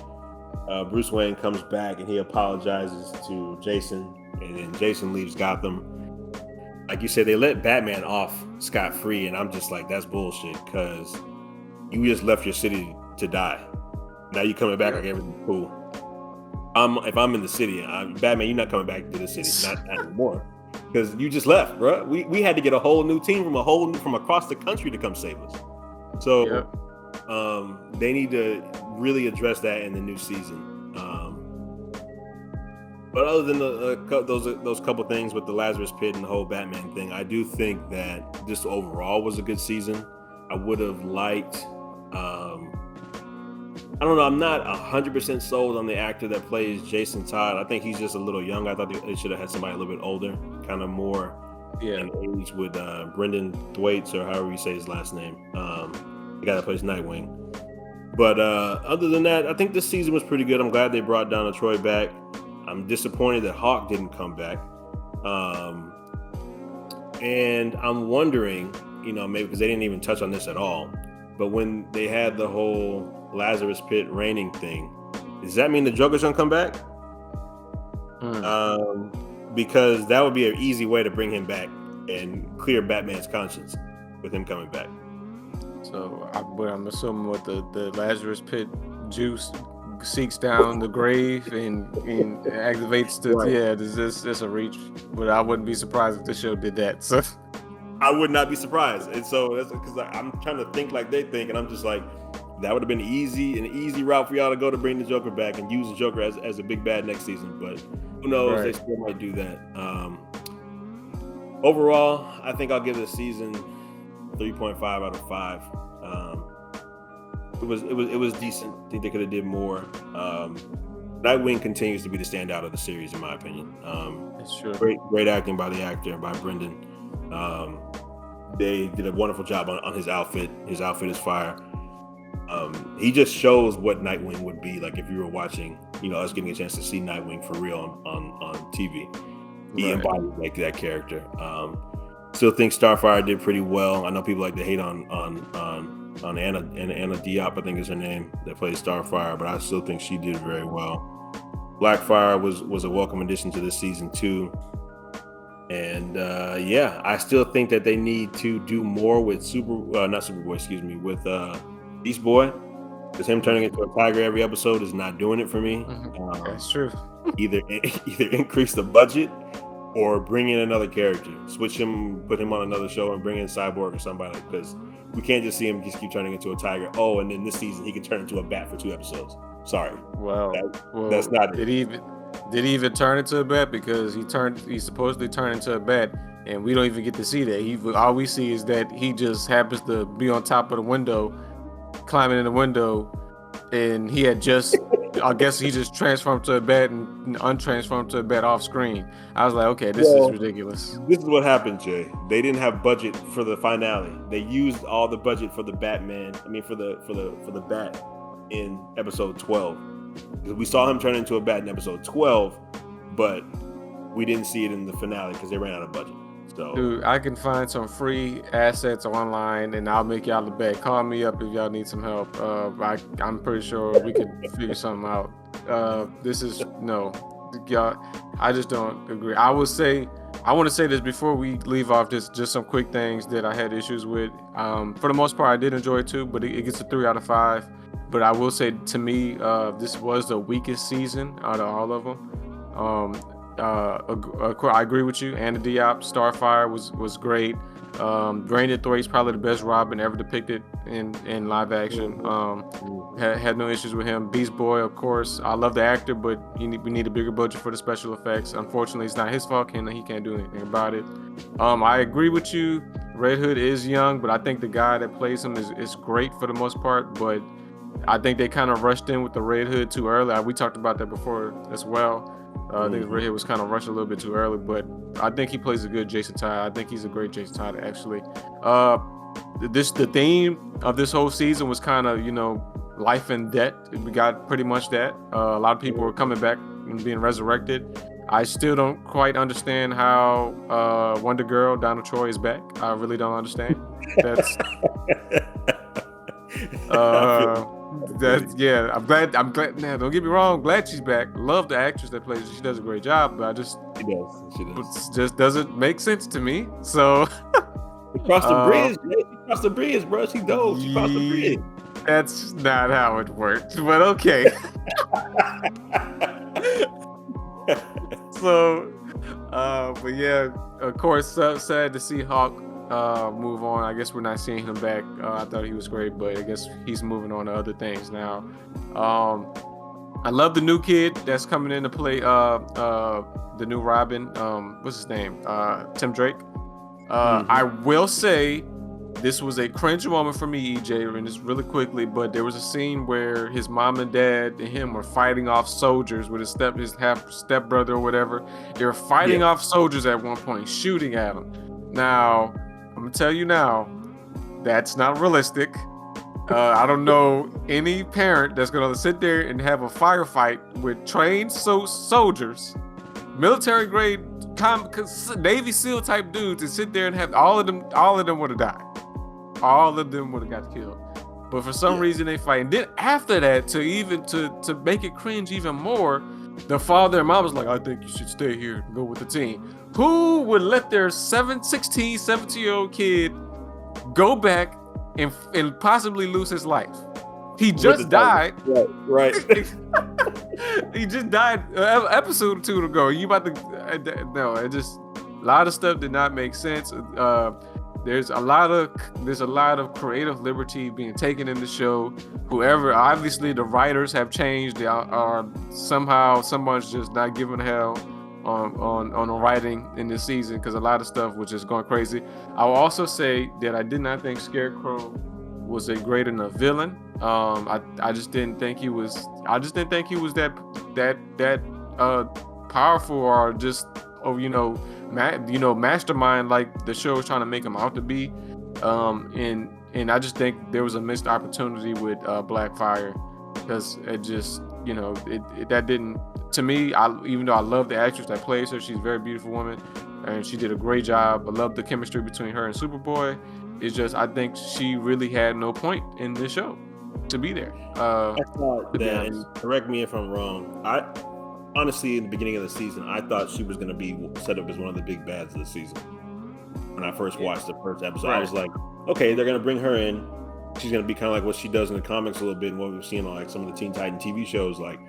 Bruce Wayne comes back and he apologizes to Jason, and then Jason leaves Gotham. Like you said, they let Batman off scot-free, and I'm just like, that's bullshit, because you just left your city to die. Now you coming back like everything's cool. If I'm in the city, Batman, you're not coming back to the city, not anymore, because you just left, bro. We had to get a whole new team from across the country to come save us. So they need to really address that in the new season. But other than those couple things with the Lazarus Pit and the whole Batman thing, I do think that this overall was a good season. I would have liked. I don't know. I'm not 100% sold on the actor that plays Jason Todd. I think he's just a little young. I thought they should have had somebody a little bit older, kind of more in age with Brendan Thwaites, or however you say his last name. The guy that plays Nightwing. But other than that, I think this season was pretty good. I'm glad they brought Donna Troy back. I'm disappointed that Hawk didn't come back. And I'm wondering, maybe because they didn't even touch on this at all, but when they had the whole Lazarus Pit raining thing, does that mean the Joker's gonna come back? Because that would be an easy way to bring him back and clear Batman's conscience with him coming back. So I'm assuming what the Lazarus Pit juice seeks down the grave and activates there's a reach, but I wouldn't be surprised if the show did that. So I would not be surprised. And so that's because I'm trying to think like they think, and I'm just like, that would have been an easy route for y'all to go to bring the Joker back and use the Joker as a big bad next season. But who knows? They still might do that. Overall, I think I'll give this season 3.5 out of 5. It was decent. I think they could have did more. Nightwing continues to be the standout of the series, in my opinion. That's true. Great acting by the actor, by Brendan. They did a wonderful job on his outfit. His outfit is fire. He just shows what Nightwing would be like if you were watching, us getting a chance to see Nightwing for real on TV. He embodies like that character. Still think Starfire did pretty well. I know people like to hate on Anna Diop, I think is her name, that plays Starfire, but I still think she did very well. Blackfire was a welcome addition to this season too. And I still think that they need to do more with with Beast Boy, because him turning into a tiger every episode is not doing it for me. That's true. either increase the budget or bring in another character, switch him, put him on another show, and bring in Cyborg or somebody, because we can't just see him just keep turning into a tiger. Oh, and then this season he can turn into a bat for 2 episodes. Sorry. Well, that's not it. Did he even turn into a bat? Because he supposedly turned into a bat, and we don't even get to see that. All we see is that he just happens to be on top of the window, climbing in the window, and he had just I guess he just transformed to a bat and untransformed to a bat off screen. I was like, okay, this is ridiculous. This is what happened, Jay. They didn't have budget for the finale. They used all the budget for the Batman. For the bat in episode 12. We saw him turn into a bat in episode 12, but we didn't see it in the finale because they ran out of budget. So, dude, I can find some free assets online, and I'll make y'all the bet. Call me up if y'all need some help. I'm pretty sure we could figure something out. Y'all. I just don't agree. I would say I want to say this before we leave off. Just some quick things that I had issues with. For the most part, I did enjoy it too, but it gets a 3 out of 5. But I will say, to me, this was the weakest season out of all of them. I agree with you. Anna Diop, Starfire was great. Brandon Thwaites probably the best Robin ever depicted in live action. Had no issues with him. Beast Boy, of course, I love the actor, but we need a bigger budget for the special effects. Unfortunately, it's not his fault. He can't do anything about it. I agree with you. Red Hood is young, but I think the guy that plays him is great for the most part. But I think they kind of rushed in with the Red Hood too early. We talked about that before as well. I think Red Hood was kind of rushed a little bit too early, but I think he plays a good Jason Todd. I think he's a great Jason Todd, actually. The theme of this whole season was kind of, life and death. We got pretty much that. A lot of people were coming back and being resurrected. I still don't quite understand how Wonder Girl, Donna Troy, is back. I really don't understand. That's yeah. I'm glad. Now, don't get me wrong. Glad she's back. Love the actress that plays her. She does a great job. But she does. It just doesn't make sense to me. So across the bridge, across the bridge, bro. She dove. She crossed the bridge. That's not how it works. But okay. So, but yeah, of course, sad to see Hawk move on. I guess we're not seeing him back. I thought he was great, but I guess he's moving on to other things now. I love the new kid that's coming in to play the new Robin. What's his name? Tim Drake. I will say this was a cringe moment for me, EJ, and just really quickly, but there was a scene where his mom and dad and him were fighting off soldiers with his half stepbrother or whatever. They were fighting off soldiers at one point, shooting at him. Now, I'm gonna tell you now, that's not realistic. I don't know any parent that's gonna sit there and have a firefight with trained soldiers, military grade, Navy SEAL type dudes, and sit there and have all of them would have died. All of them would have got killed. But for some reason they fight. And then after that, to make it cringe even more, the father and mom was like, I think you should stay here and go with the team. Who would let their 17-year-old kid go back and possibly lose his life? He just died. Right. He just died episode or 2 ago. You about to no? It just a lot of stuff did not make sense. There's a lot of creative liberty being taken in the show. Whoever, obviously, the writers have changed. They are somehow someone's just not giving a hell on the writing in this season, because a lot of stuff was just going crazy. I will also say that I did not think Scarecrow was a great enough villain. I just didn't think he was. that powerful, or just mastermind like the show was trying to make him out to be. And I just think there was a missed opportunity with Blackfire, because it just that didn't, to me. Even though I love the actress that plays her, she's a very beautiful woman, and she did a great job. I love the chemistry between her and Superboy. It's just, I think she really had no point in this show to be there. I thought that, and correct me if I'm wrong, I honestly, in the beginning of the season, I thought she was going to be set up as one of the big bads of the season. When I first watched the first episode, I was like, okay, they're going to bring her in. She's going to be kind of like what she does in the comics a little bit, and what we've seen on like some of the Teen Titan TV shows. Like,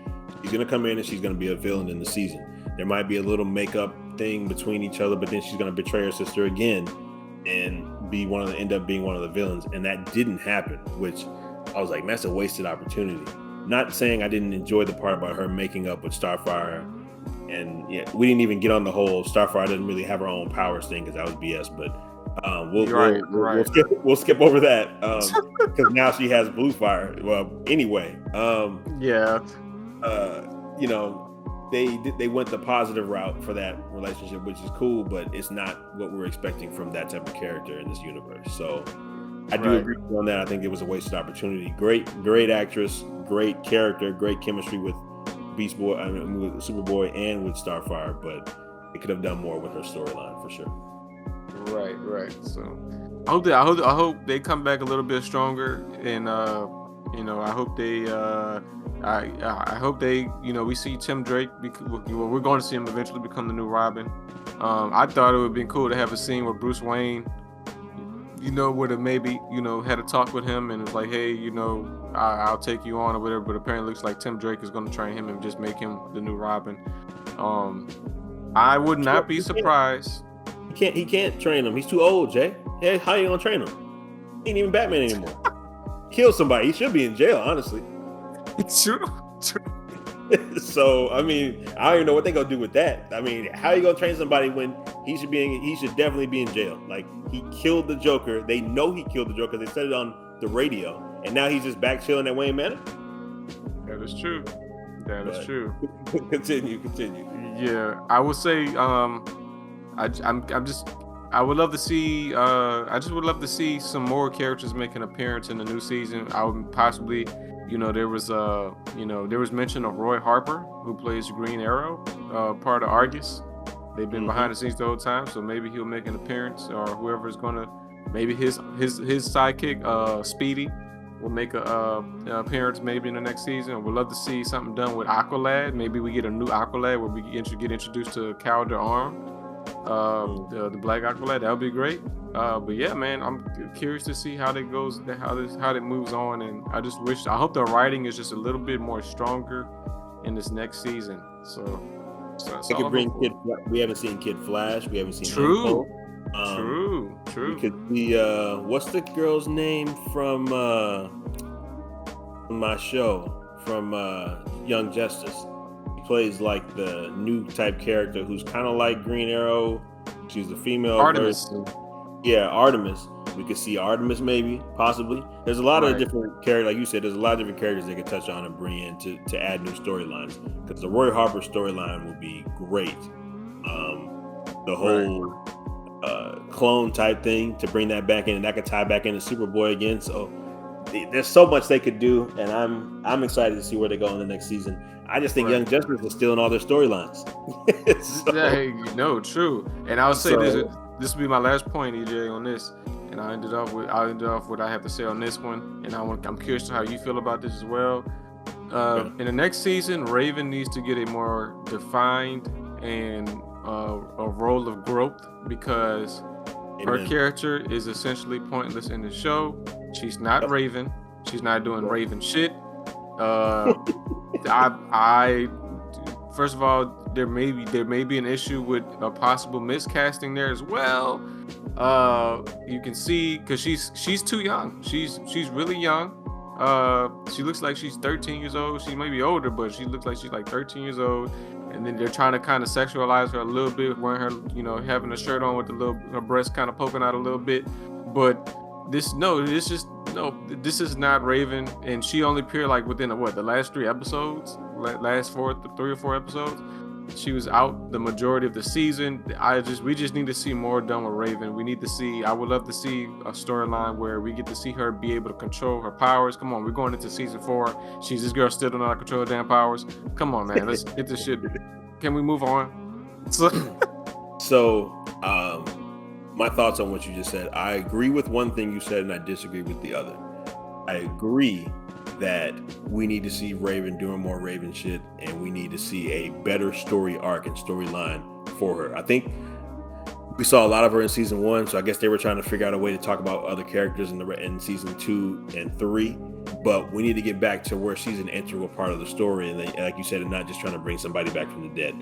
she's going to come in and she's going to be a villain in the season. There might be a little makeup thing between each other, but then she's going to betray her sister again and end up being one of the villains. And that didn't happen, which I was like, man, that's a wasted opportunity. Not saying I didn't enjoy the part about her making up with Starfire, and we didn't even get on the whole Starfire didn't really have her own powers thing, because that was BS. But we'll skip over that, because now she has Blue Fire. Well, anyway, they went the positive route for that relationship, which is cool, but it's not what we're expecting from that type of character in this universe. So I do agree with you on that. I think it was a wasted opportunity. Great actress, great character, great chemistry with with Superboy and with Starfire, but it could have done more with her storyline for sure. Right. So I hope they come back a little bit stronger, and I hope they I hope they, we see Tim Drake. We're going to see him eventually become the new Robin. I thought it would have been cool to have a scene where Bruce Wayne, would have maybe, had a talk with him and it's like, hey, I'll take you on or whatever. But apparently, it looks like Tim Drake is going to train him and just make him the new Robin. I would not be surprised. He can't train him. He's too old, Jay. Hey, how you gonna train him? He ain't even Batman anymore. Kill somebody. He should be in jail, honestly. True. So I mean, I don't even know what they gonna do with that. I mean, how you gonna train somebody when he should definitely be in jail? Like, he killed the Joker. They know he killed the Joker. They said it on the radio, and now he's just back chilling at Wayne Manor. That is true. Is true. Continue. Yeah, I would say, I would love to see. I just would love to see some more characters make an appearance in the new season. I would possibly, there was mention of Roy Harper, who plays Green Arrow, part of Argus. They've been behind the scenes the whole time, so maybe he'll make an appearance, or whoever is gonna, maybe his sidekick, Speedy, will make a appearance maybe in the next season. We'd love to see something done with Aqualad. Maybe we get a new Aqualad where we get introduced to Calder Arm, the Black Aqualad. That would be great. But yeah, man, I'm curious to see how that goes, how that moves on, and I hope the writing is just a little bit more stronger in this next season. So they could bring we haven't seen Kid Flash. We haven't seen True. We could see what's the girl's name from my show, from Young Justice. He plays like the new type character who's kind of like Green Arrow. She's the female Artemis. version. Yeah, Artemis. We could see Artemis maybe, possibly. There's a lot of different characters, like you said. There's a lot of different characters they could touch on and bring in to add new storylines. Because the Roy Harper storyline would be great. The whole clone type thing, to bring that back in, and that could tie back into Superboy again. So there's so much they could do, and I'm excited to see where they go in the next season. I just think Young Justice is stealing all their storylines. True. And I would say this will be my last point, EJ, on this. And I'll end off what I have to say on this one. And I'm curious to how you feel about this as well. In the next season, Raven needs to get a more defined and a role of growth, because her character is essentially pointless in the show. She's not Raven. She's not doing Raven shit. First of all, there may be an issue with a possible miscasting there as well. You can see, because she's too young. She's really young. She looks like she's 13 years old. She may be older, but she looks like she's like 13 years old. And then they're trying to kind of sexualize her a little bit, wearing her, having a shirt on with her breast kind of poking out a little bit. But this is not Raven, and she only appeared like within the last 3 episodes, last 3 or 4 episodes. She was out the majority of the season. We just need to see more done with Raven. I would love to see a storyline where we get to see her be able to control her powers. Come on, we're going into season 4. This girl still don't know how to control her damn powers. Come on, man, let's get this shit. Can we move on? So, my thoughts on what you just said. I agree with one thing you said, and I disagree with the other. I agree that we need to see Raven doing more Raven shit, and we need to see a better story arc and storyline for her. I think we saw a lot of her in season 1, so I guess they were trying to figure out a way to talk about other characters in season 2 and 3. But we need to get back to where she's an integral part of the story, and like you said, and not just trying to bring somebody back from the dead.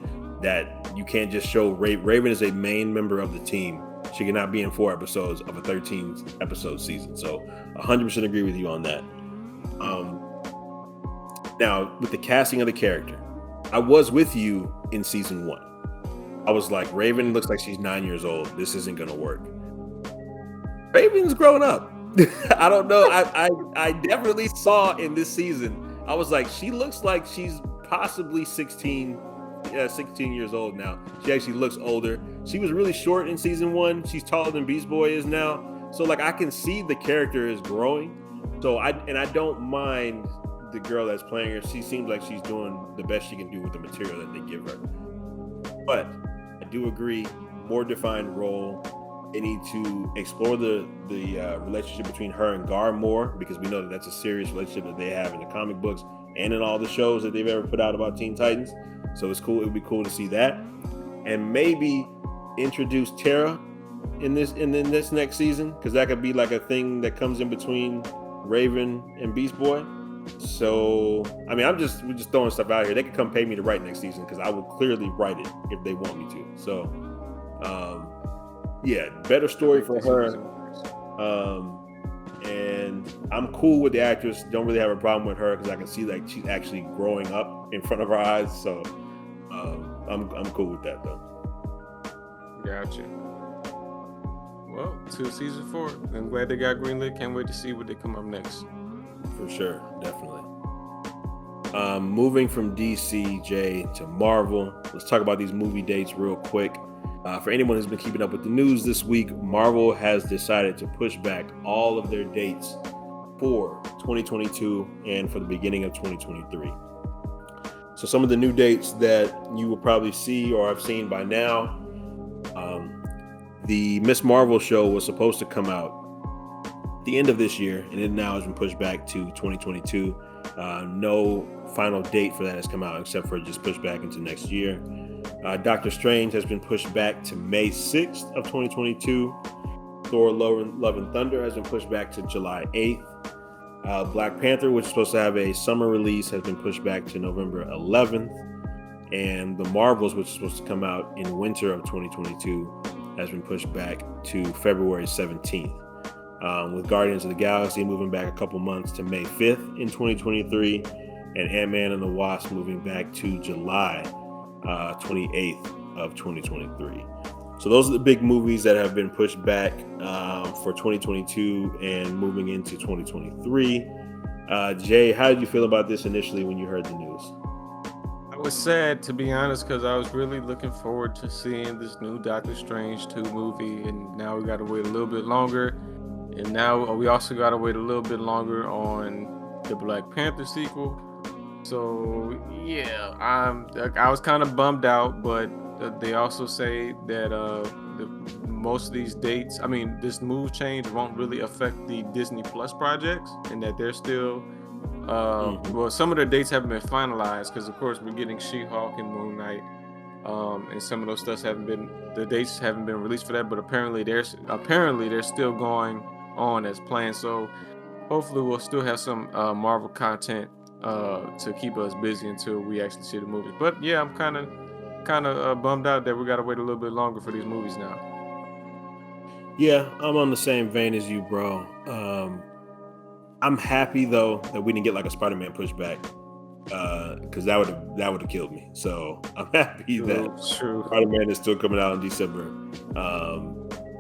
That you can't just show Raven is a main member of the team. She cannot be in 4 episodes of a 13 episode season. So 100% agree with you on that. Now, with the casting of the character, I was with you in season 1. I was like, Raven looks like she's 9 years old. This isn't going to work. Raven's grown up. I don't know. I definitely saw in this season, I was like, she looks like she's possibly 16 years old now. She actually looks older. She was really short in season 1. She's taller than Beast Boy is now. So like, I can see the character is growing. So I don't mind the girl that's playing her. She seems like she's doing the best she can do with the material that they give her. But I do agree, more defined role. They need to explore the relationship between her and Gar more, because we know that that's a serious relationship that they have in the comic books. and in all the shows that they've ever put out about Teen Titans. So it's cool. It would be cool to see that, and maybe introduce Tara in this next season, because that could be like a thing that comes in between Raven and Beast Boy. So I mean, we're just throwing stuff out here. They could come pay me to write next season, because I would clearly write it if they want me to. So yeah, better story for her. And I'm cool with the actress. Don't really have a problem with her, because I can see like she's actually growing up in front of our eyes. So I'm cool with that though. Gotcha. Well, to season 4. I'm glad they got greenlit. Can't wait to see what they come up next. For sure, definitely. Moving from DC to Marvel, let's talk about these movie dates real quick. For anyone who's been keeping up with the news this week, Marvel has decided to push back all of their dates for 2022 and for the beginning of 2023. So some of the new dates that you will probably see or have seen by now, the Miss Marvel show was supposed to come out at the end of this year, and it now has been pushed back to 2022. No final date for that has come out, except for just pushed back into next year. Doctor Strange has been pushed back to May 6th of 2022. Thor Love and Thunder has been pushed back to July 8th. Black Panther, which is supposed to have a summer release, has been pushed back to November 11th. And The Marvels, which is supposed to come out in winter of 2022, has been pushed back to February 17th. With Guardians of the Galaxy moving back a couple months to May 5th in 2023, and Ant-Man and the Wasp moving back to July 28th of 2023. So those are the big movies that have been pushed back for 2022 and moving into 2023. Jay, how did you feel about this initially when you heard the news? I was sad, to be honest, because I was really looking forward to seeing this new Doctor Strange 2 movie, and now we got to wait a little bit longer. And now we also got to wait a little bit longer on the Black Panther sequel. So yeah, I was kind of bummed out, but they also say that most of these dates, I mean, this move change won't really affect the Disney Plus projects, and that they're still, well, some of their dates haven't been finalized, because of course we're getting She-Hulk and Moon Knight, and some of those the dates haven't been released for that, but apparently they're still going on as planned. So hopefully we'll still have some Marvel content to keep us busy until we actually see the movies. But yeah, I'm kind of bummed out that we got to wait a little bit longer for these movies now. Yeah, I'm on the same vein as you, bro. I'm happy though that we didn't get like a Spider-Man pushback, because that would have killed me. So I'm happy that Spider-Man is still coming out in December.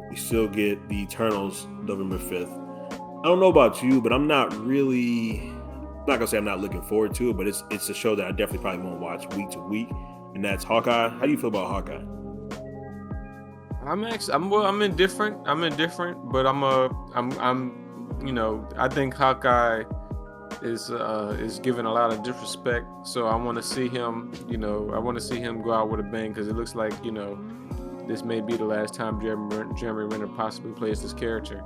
We still get the Eternals November 5th. I don't know about you, but I'm not gonna say I'm not looking forward to it, but it's a show that I definitely probably won't watch week to week, and that's Hawkeye. How do you feel about Hawkeye? I'm indifferent, but I think Hawkeye is given a lot of disrespect, so I want to see him, go out with a bang, because it looks like, this may be the last time Jeremy Renner possibly plays this character.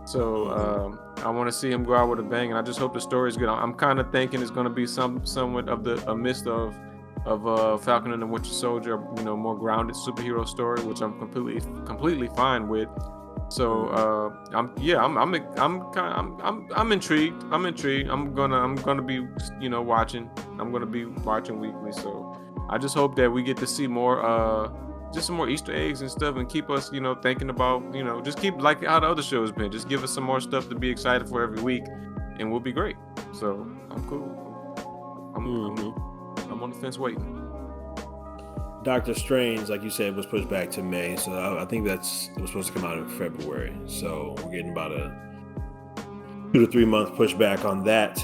So I want to see him go out with a bang, and I just hope the story is good. I'm kind of thinking it's going to be somewhat of a mist of Falcon and the Winter Soldier, more grounded superhero story, which I'm completely fine with. So I'm intrigued. I'm gonna be watching. I'm gonna be watching weekly. So I just hope that we get to see more. Just some more Easter eggs and stuff, and keep us, thinking about, just keep like how the other show's been. Just give us some more stuff to be excited for every week, and we'll be great. So I'm cool. I'm on the fence waiting. Doctor Strange, like you said, was pushed back to May, so I think it was supposed to come out in February. So we're getting about a 2 to 3 month pushback on that.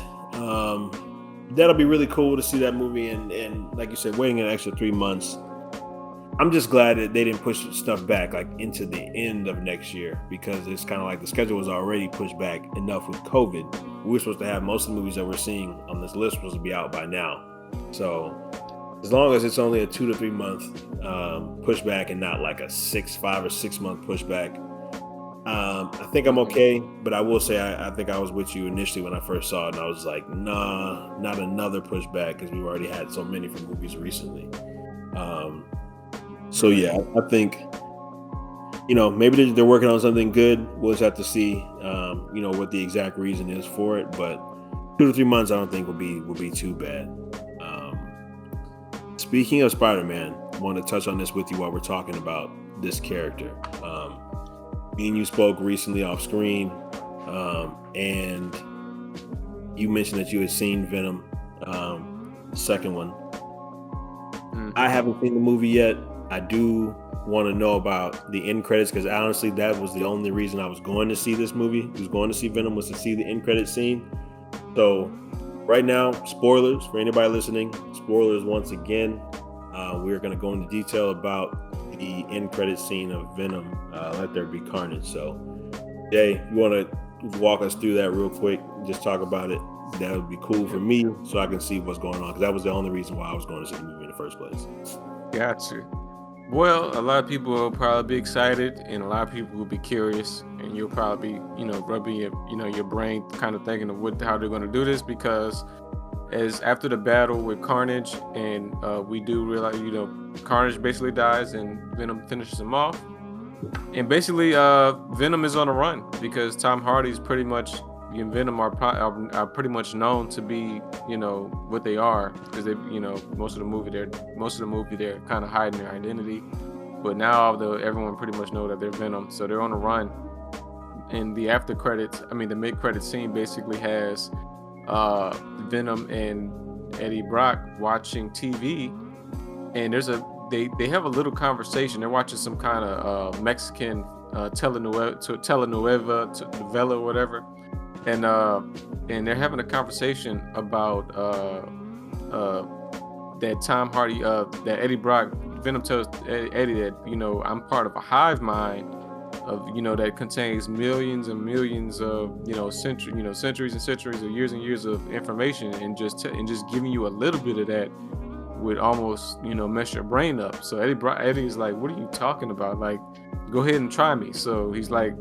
That'll be really cool to see that movie, and like you said, waiting an extra 3 months. I'm just glad that they didn't push stuff back like into the end of next year, because it's kind of like the schedule was already pushed back enough with COVID. We were supposed to have most of the movies that we're seeing on this list supposed to be out by now. So as long as it's only a 2 to 3 month pushback and not like a 5 or 6 month pushback, I think I'm okay, but I will say I think I was with you initially when I first saw it, and I was like, nah, not another pushback because we've already had so many from movies recently. Um, so Right. yeah, I think maybe they're working on something good. We'll just have to see, what the exact reason is for it. But 2 to 3 months, I don't think will be too bad. Speaking of Spider-Man, I want to touch on this with you while we're talking about this character. Me and you spoke recently off screen, and you mentioned that you had seen Venom, second one. I haven't seen the movie yet. I do want to know about the end credits because honestly, that was the only reason I was going to see this movie. Was going to see Venom was to see the end credit scene. So, right now, spoilers for anybody listening. Spoilers once again. We're going to go into detail about the end credit scene of Venom. Let There Be Carnage. So, Jay, you want to walk us through that real quick? Just talk about it. That would be cool for me, so I can see what's going on. Because that was the only reason why I was going to see the movie in the first place. Gotcha. Well, a lot of people will probably be excited, and a lot of people will be curious, and you'll probably be, rubbing your brain, kind of thinking of how they're going to do this, because as after the battle with Carnage, and we do realize, Carnage basically dies, and Venom finishes him off, and basically, Venom is on a run because Tom Hardy's pretty much. And Venom are pretty much known to be, what they are, because they, most of the movie they're kind of hiding their identity, but now everyone pretty much know that they're Venom, so they're on a run. And the the mid-credit scene basically has Venom and Eddie Brock watching TV, and they have a little conversation. They're watching some kind of Mexican telenovela or whatever. And they're having a conversation about that Tom Hardy, that Eddie Brock, Venom tells Eddie that, I'm part of a hive mind of, that contains millions and millions of, centuries and centuries of years and years of information, and just giving you a little bit of that would almost, mess your brain up. So Eddie's like, what are you talking about? Like, go ahead and try me. So he's like,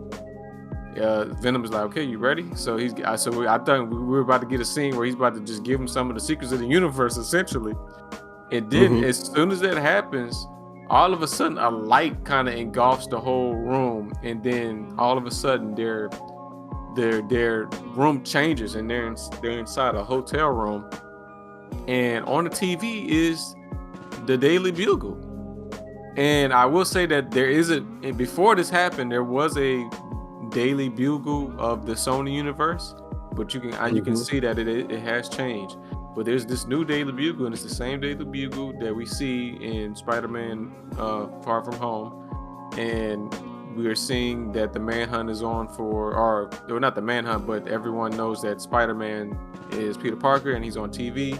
Venom is like, okay, you ready? So I thought we were about to get a scene where he's about to just give him some of the secrets of the universe, essentially. And then as soon as that happens, all of a sudden a light kind of engulfs the whole room, and then all of a sudden their room changes, and they're inside a hotel room, and on the TV is the Daily Bugle. And I will say that before this happened, there was a Daily Bugle of the Sony universe, but you can see that it has changed. But there's this new Daily Bugle, and it's the same Daily Bugle that we see in Spider-Man Far From Home, and we are seeing that the manhunt is on or not the manhunt, but everyone knows that Spider-Man is Peter Parker, and he's on TV,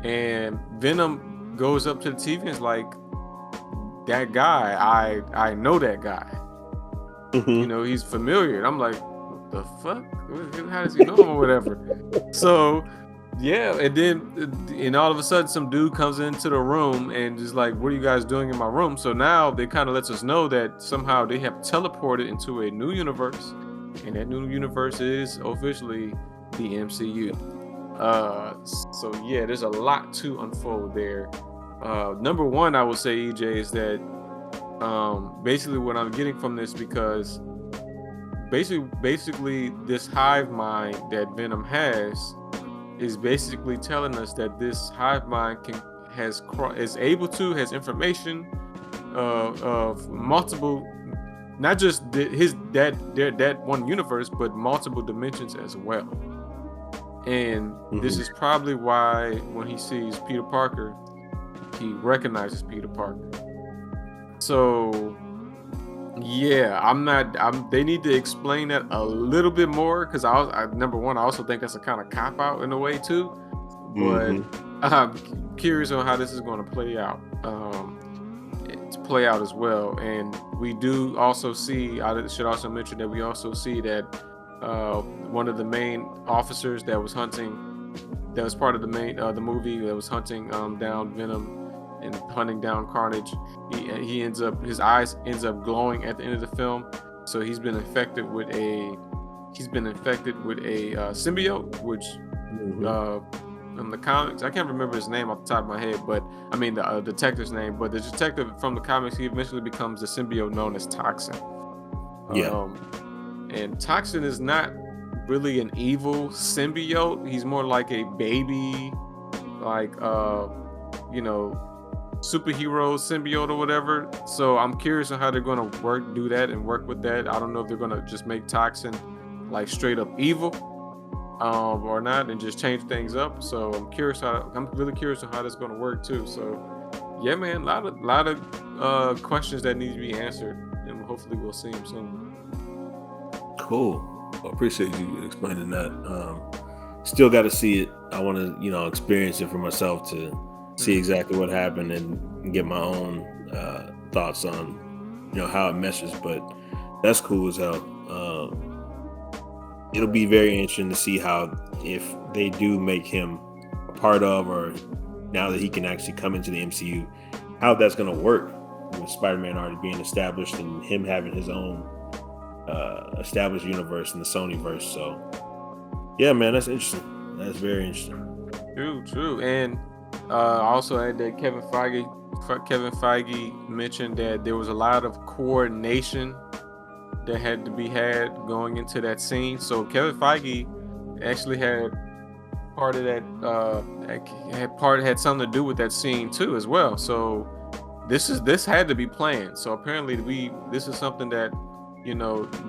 and Venom goes up to the TV and is like, that guy, I know that guy. He's familiar. And I'm like, what the fuck? How does he know him or whatever? So, yeah. And all of a sudden, some dude comes into the room and is like, what are you guys doing in my room? So now they kind of lets us know that somehow they have teleported into a new universe. And that new universe is officially the MCU. So, yeah, there's a lot to unfold there. Number one, I would say, EJ, is that basically what I'm getting from this, because basically this hive mind that Venom has is basically telling us that this hive mind has information of multiple, not just that one universe, but multiple dimensions as well. And this is probably why when he sees Peter Parker, he recognizes Peter Parker. So, yeah, they need to explain that a little bit more, because number one, I also think that's a kind of cop out in a way too. But I'm curious on how this is going to play out. As well. And we do also see, I should also mention that we also see that one of the main officers that was part of the movie that was hunting down Venom and hunting down Carnage, his eyes ends up glowing at the end of the film, So he's been infected with a symbiote, which from the comics, I can't remember his name off the top of my head, but I mean the detective's name. But the detective from the comics, he eventually becomes the symbiote known as Toxin. And Toxin is not really an evil symbiote. He's more like a baby, like superhero symbiote or whatever. So I'm curious on how they're going to work with that. I don't know if they're going to just make Toxin like straight up evil or not, and just change things up. So I'm really curious on how that's going to work too. So yeah, man, a lot of questions that need to be answered, and hopefully we'll see him soon. Cool. I appreciate you explaining that. Still got to see it. I want to, experience it for myself to see exactly what happened and get my own thoughts on, how it meshes. But that's cool as hell. It'll be very interesting to see how, if they do make him a part of, or now that he can actually come into the MCU, how that's going to work with Spider-Man already being established and him having his own established universe in the Sonyverse. So yeah, man, that's interesting. That's very interesting. True. And also had that Kevin Feige mentioned that there was a lot of coordination that had to be had going into that scene. So Kevin Feige actually had part of that had something to do with that scene too as well. So this had to be planned. So apparently this is something that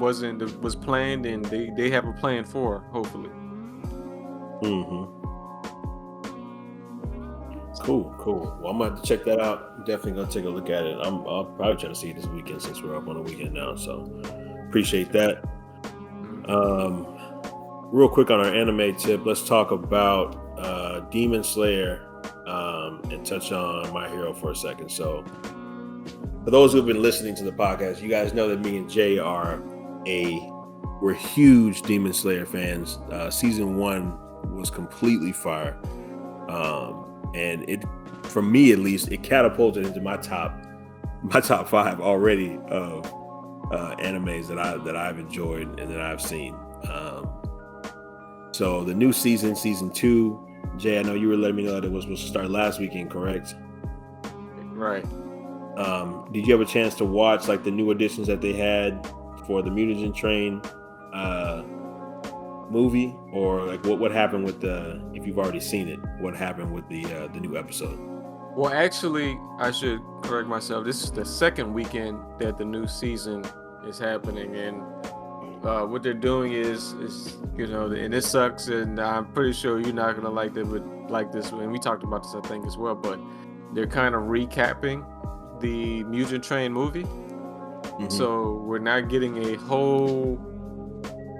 was planned, and they have a plan for, hopefully. Cool. Well, I'm gonna have to check that out. I'm definitely gonna take a look at it. I'll probably try to see it this weekend, since we're up on the weekend now. So appreciate that. Real quick on our anime tip, let's talk about Demon Slayer and touch on My Hero for a second. So for those who have been listening to the podcast, you guys know that me and Jay we're huge Demon Slayer fans. Season 1 was completely fire. And it, for me at least, it catapulted into my top 5 already of animes that I've enjoyed and that I've seen. So the new season 2, Jay, I know you were letting me know that it was supposed to start last weekend, correct? Right. Did you have a chance to watch like the new additions that they had for the Mutagen Train movie, or like what happened with if you've already seen it, what happened with the new episode? Well, actually, I should correct myself. This is the second weekend that the new season is happening, and what they're doing is and this sucks, and I'm pretty sure you're not gonna like this, and we talked about this I think as well, but they're kind of recapping the Mugen Train movie. So we're not getting a whole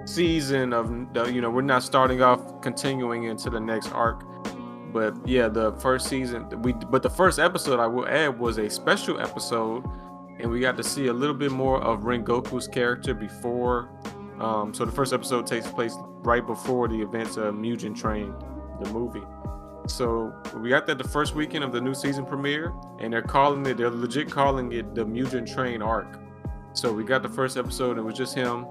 season of we're not starting off continuing into the next arc. But yeah, the first season but the first episode, I will add, was a special episode, and we got to see a little bit more of Rengoku's character before. So the first episode takes place right before the events of Mugen Train, the movie. So we got that the first weekend of the new season premiere, and they're legit calling it the Mugen Train arc. So we got the first episode, and it was just him.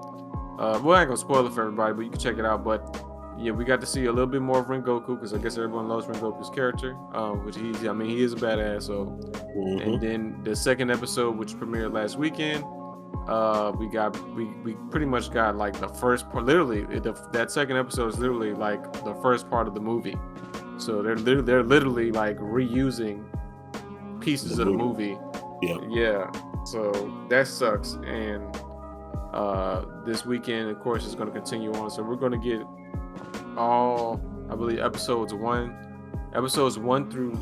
Well, I ain't gonna spoil it for everybody, but you can check it out. But yeah, we got to see a little bit more of Rengoku, because I guess everyone loves Rengoku's character, which he is a badass. So, and then the second episode, which premiered last weekend, we pretty much got like the first part. Literally, that second episode is literally like the first part of the movie. So they're literally like reusing pieces of the movie. Yeah. So that sucks. And this weekend, of course, is going to continue on. So we're going to get all, I believe, episodes 1 through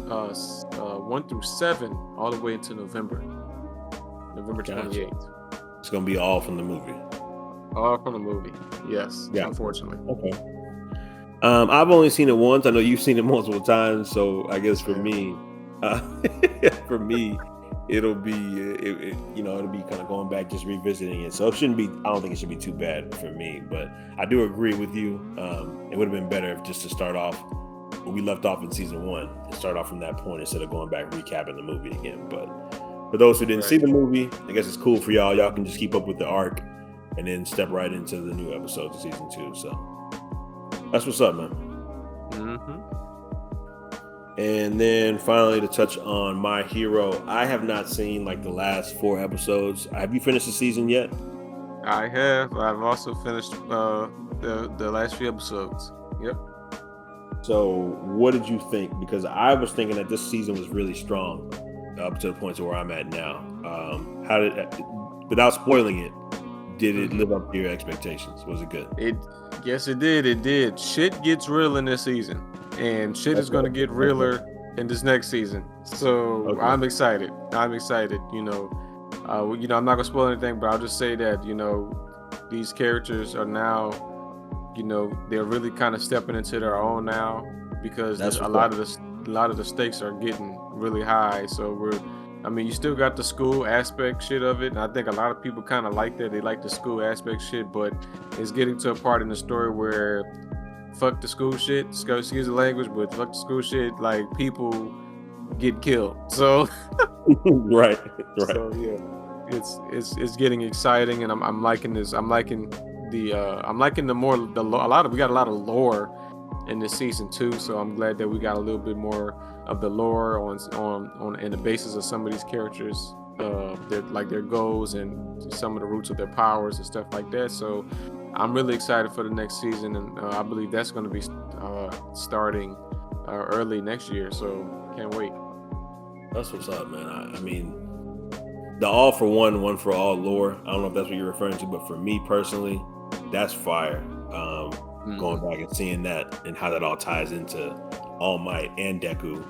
7, all the way into November 28th. It's going to be all from the movie. All from the movie. Yes. Yeah. Unfortunately. Okay. I've only seen it once. I know you've seen it multiple times, so I guess for me, it'll be kind of going back, just revisiting it. So I don't think it should be too bad for me. But I do agree with you. It would have been better just to start off where we left off in season 1 and start off from that point instead of going back recapping the movie again. But for those who didn't see the movie, I guess it's cool for y'all. Y'all can just keep up with the arc and then step right into the new episodes of season 2. So that's what's up, man. Mm-hmm. And then finally, to touch on My Hero, I have not seen like the last 4 episodes. Have you finished the season yet? I have. I've also finished the last few episodes. Yep. So what did you think? Because I was thinking that this season was really strong up to the point to where I'm at now. How did, without spoiling it, did it live up to your expectations? Was it good? Yes, it did. It did. Shit gets real in this season, and shit is going to get realer in this next season. So I'm excited. You know, I'm not gonna spoil anything, but I'll just say that these characters are now, they're really kind of stepping into their own now, because a lot of the stakes are getting really high. So you still got the school aspect shit of it, and I think a lot of people kind of like that. They like the school aspect shit, but it's getting to a part in the story where fuck the school shit, excuse the language, but fuck the school shit, like people get killed. So right. So yeah, it's getting exciting, and I'm liking this. I'm liking we got a lot of lore in this season 2, so I'm glad that we got a little bit more of the lore on and the basis of some of these characters, their goals and some of the roots of their powers and stuff like that. So I'm really excited for the next season, and I believe that's going to be starting early next year. So can't wait. That's what's up, man. I mean, the all for one for all lore, I don't know if that's what you're referring to, but for me personally, that's fire. Going back and seeing that and how that all ties into All Might and Deku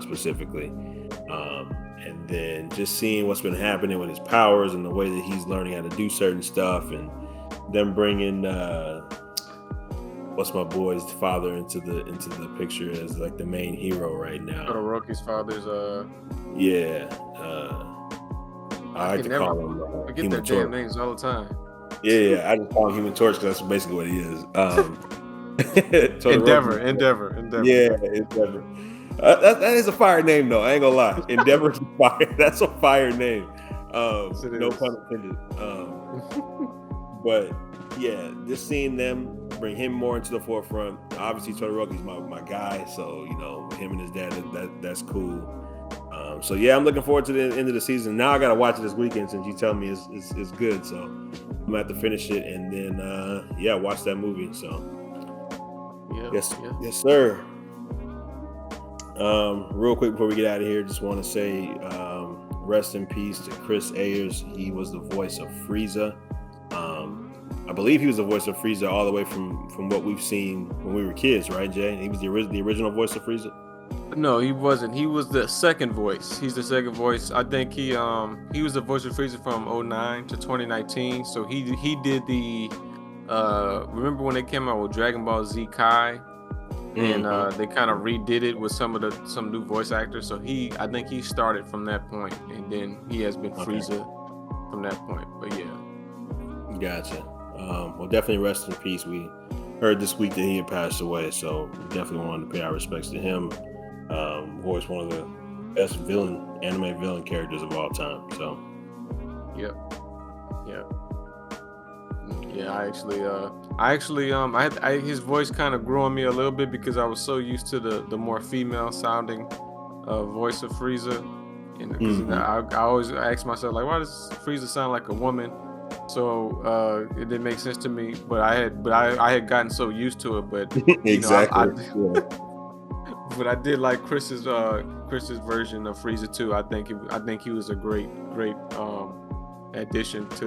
specifically. And then just seeing what's been happening with his powers and the way that he's learning how to do certain stuff, and them bringing what's my boy's father into the picture as like the main hero right now. Todoroki's father's I like to call him I get their damn names all the time. Yeah, I just call him Human Torch because that's basically what he is. Endeavor. Yeah, Endeavor. That is a fire name, though. I ain't gonna lie. Endeavor's fire. That's a fire name. No pun intended. But yeah, just seeing them bring him more into the forefront. Obviously, Todoroki's my guy, so him and his dad, that's cool. So yeah, I'm looking forward to the end of the season. Now I gotta watch it this weekend since you tell me it's good. So I'm gonna have to finish it and then watch that movie. So yes, sir. Real quick before we get out of here, just want to say rest in peace to Chris Ayers. He was the voice of Frieza. I believe he was the voice of Frieza all the way from what we've seen when we were kids, right, Jay? He was the original voice of Frieza. No, he wasn't. He was the second voice. He's the second voice. I think he was the voice of Frieza from 2009 to 2019. So he did the remember when they came out with Dragon Ball Z Kai, and they kind of redid it with some new voice actors. So I think he started from that point, and then he has been Frieza from that point. But yeah, gotcha. Well, definitely rest in peace. We heard this week that he had passed away, so definitely wanted to pay our respects to him. Voiced one of the best anime villain characters of all time. So, yeah. His voice kind of grew on me a little bit because I was so used to the more female sounding voice of Frieza, and I always ask myself, like, why does Frieza sound like a woman? So it didn't make sense to me, but I had gotten so used to it. But exactly. But I did like Chris's version of Frieza too. I think he was a great addition to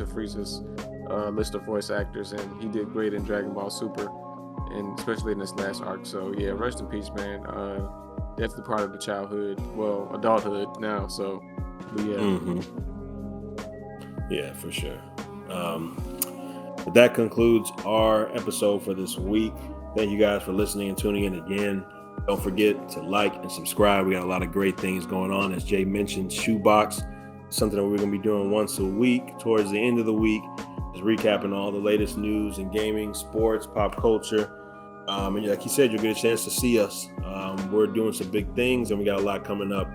Frieza's list of voice actors, and he did great in Dragon Ball Super, and especially in this last arc. So yeah, rest in peace, man. Definitely part of the childhood, well, adulthood now. So, but yeah. Yeah, for sure. But that concludes our episode for this week. Thank you guys for listening and tuning in again. Don't forget to like and subscribe. We got a lot of great things going on. As Jay mentioned, Shoebox, something that we're going to be doing once a week towards the end of the week, just recapping all the latest news in gaming, sports, pop culture. And like you said, you'll get a chance to see us. We're doing some big things, and we got a lot coming up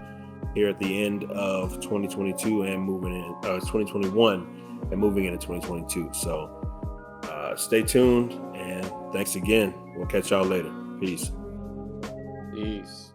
here at the end of 2022 and moving in 2021 and moving into 2022. So stay tuned, and thanks again. We'll catch y'all later. Peace. Peace.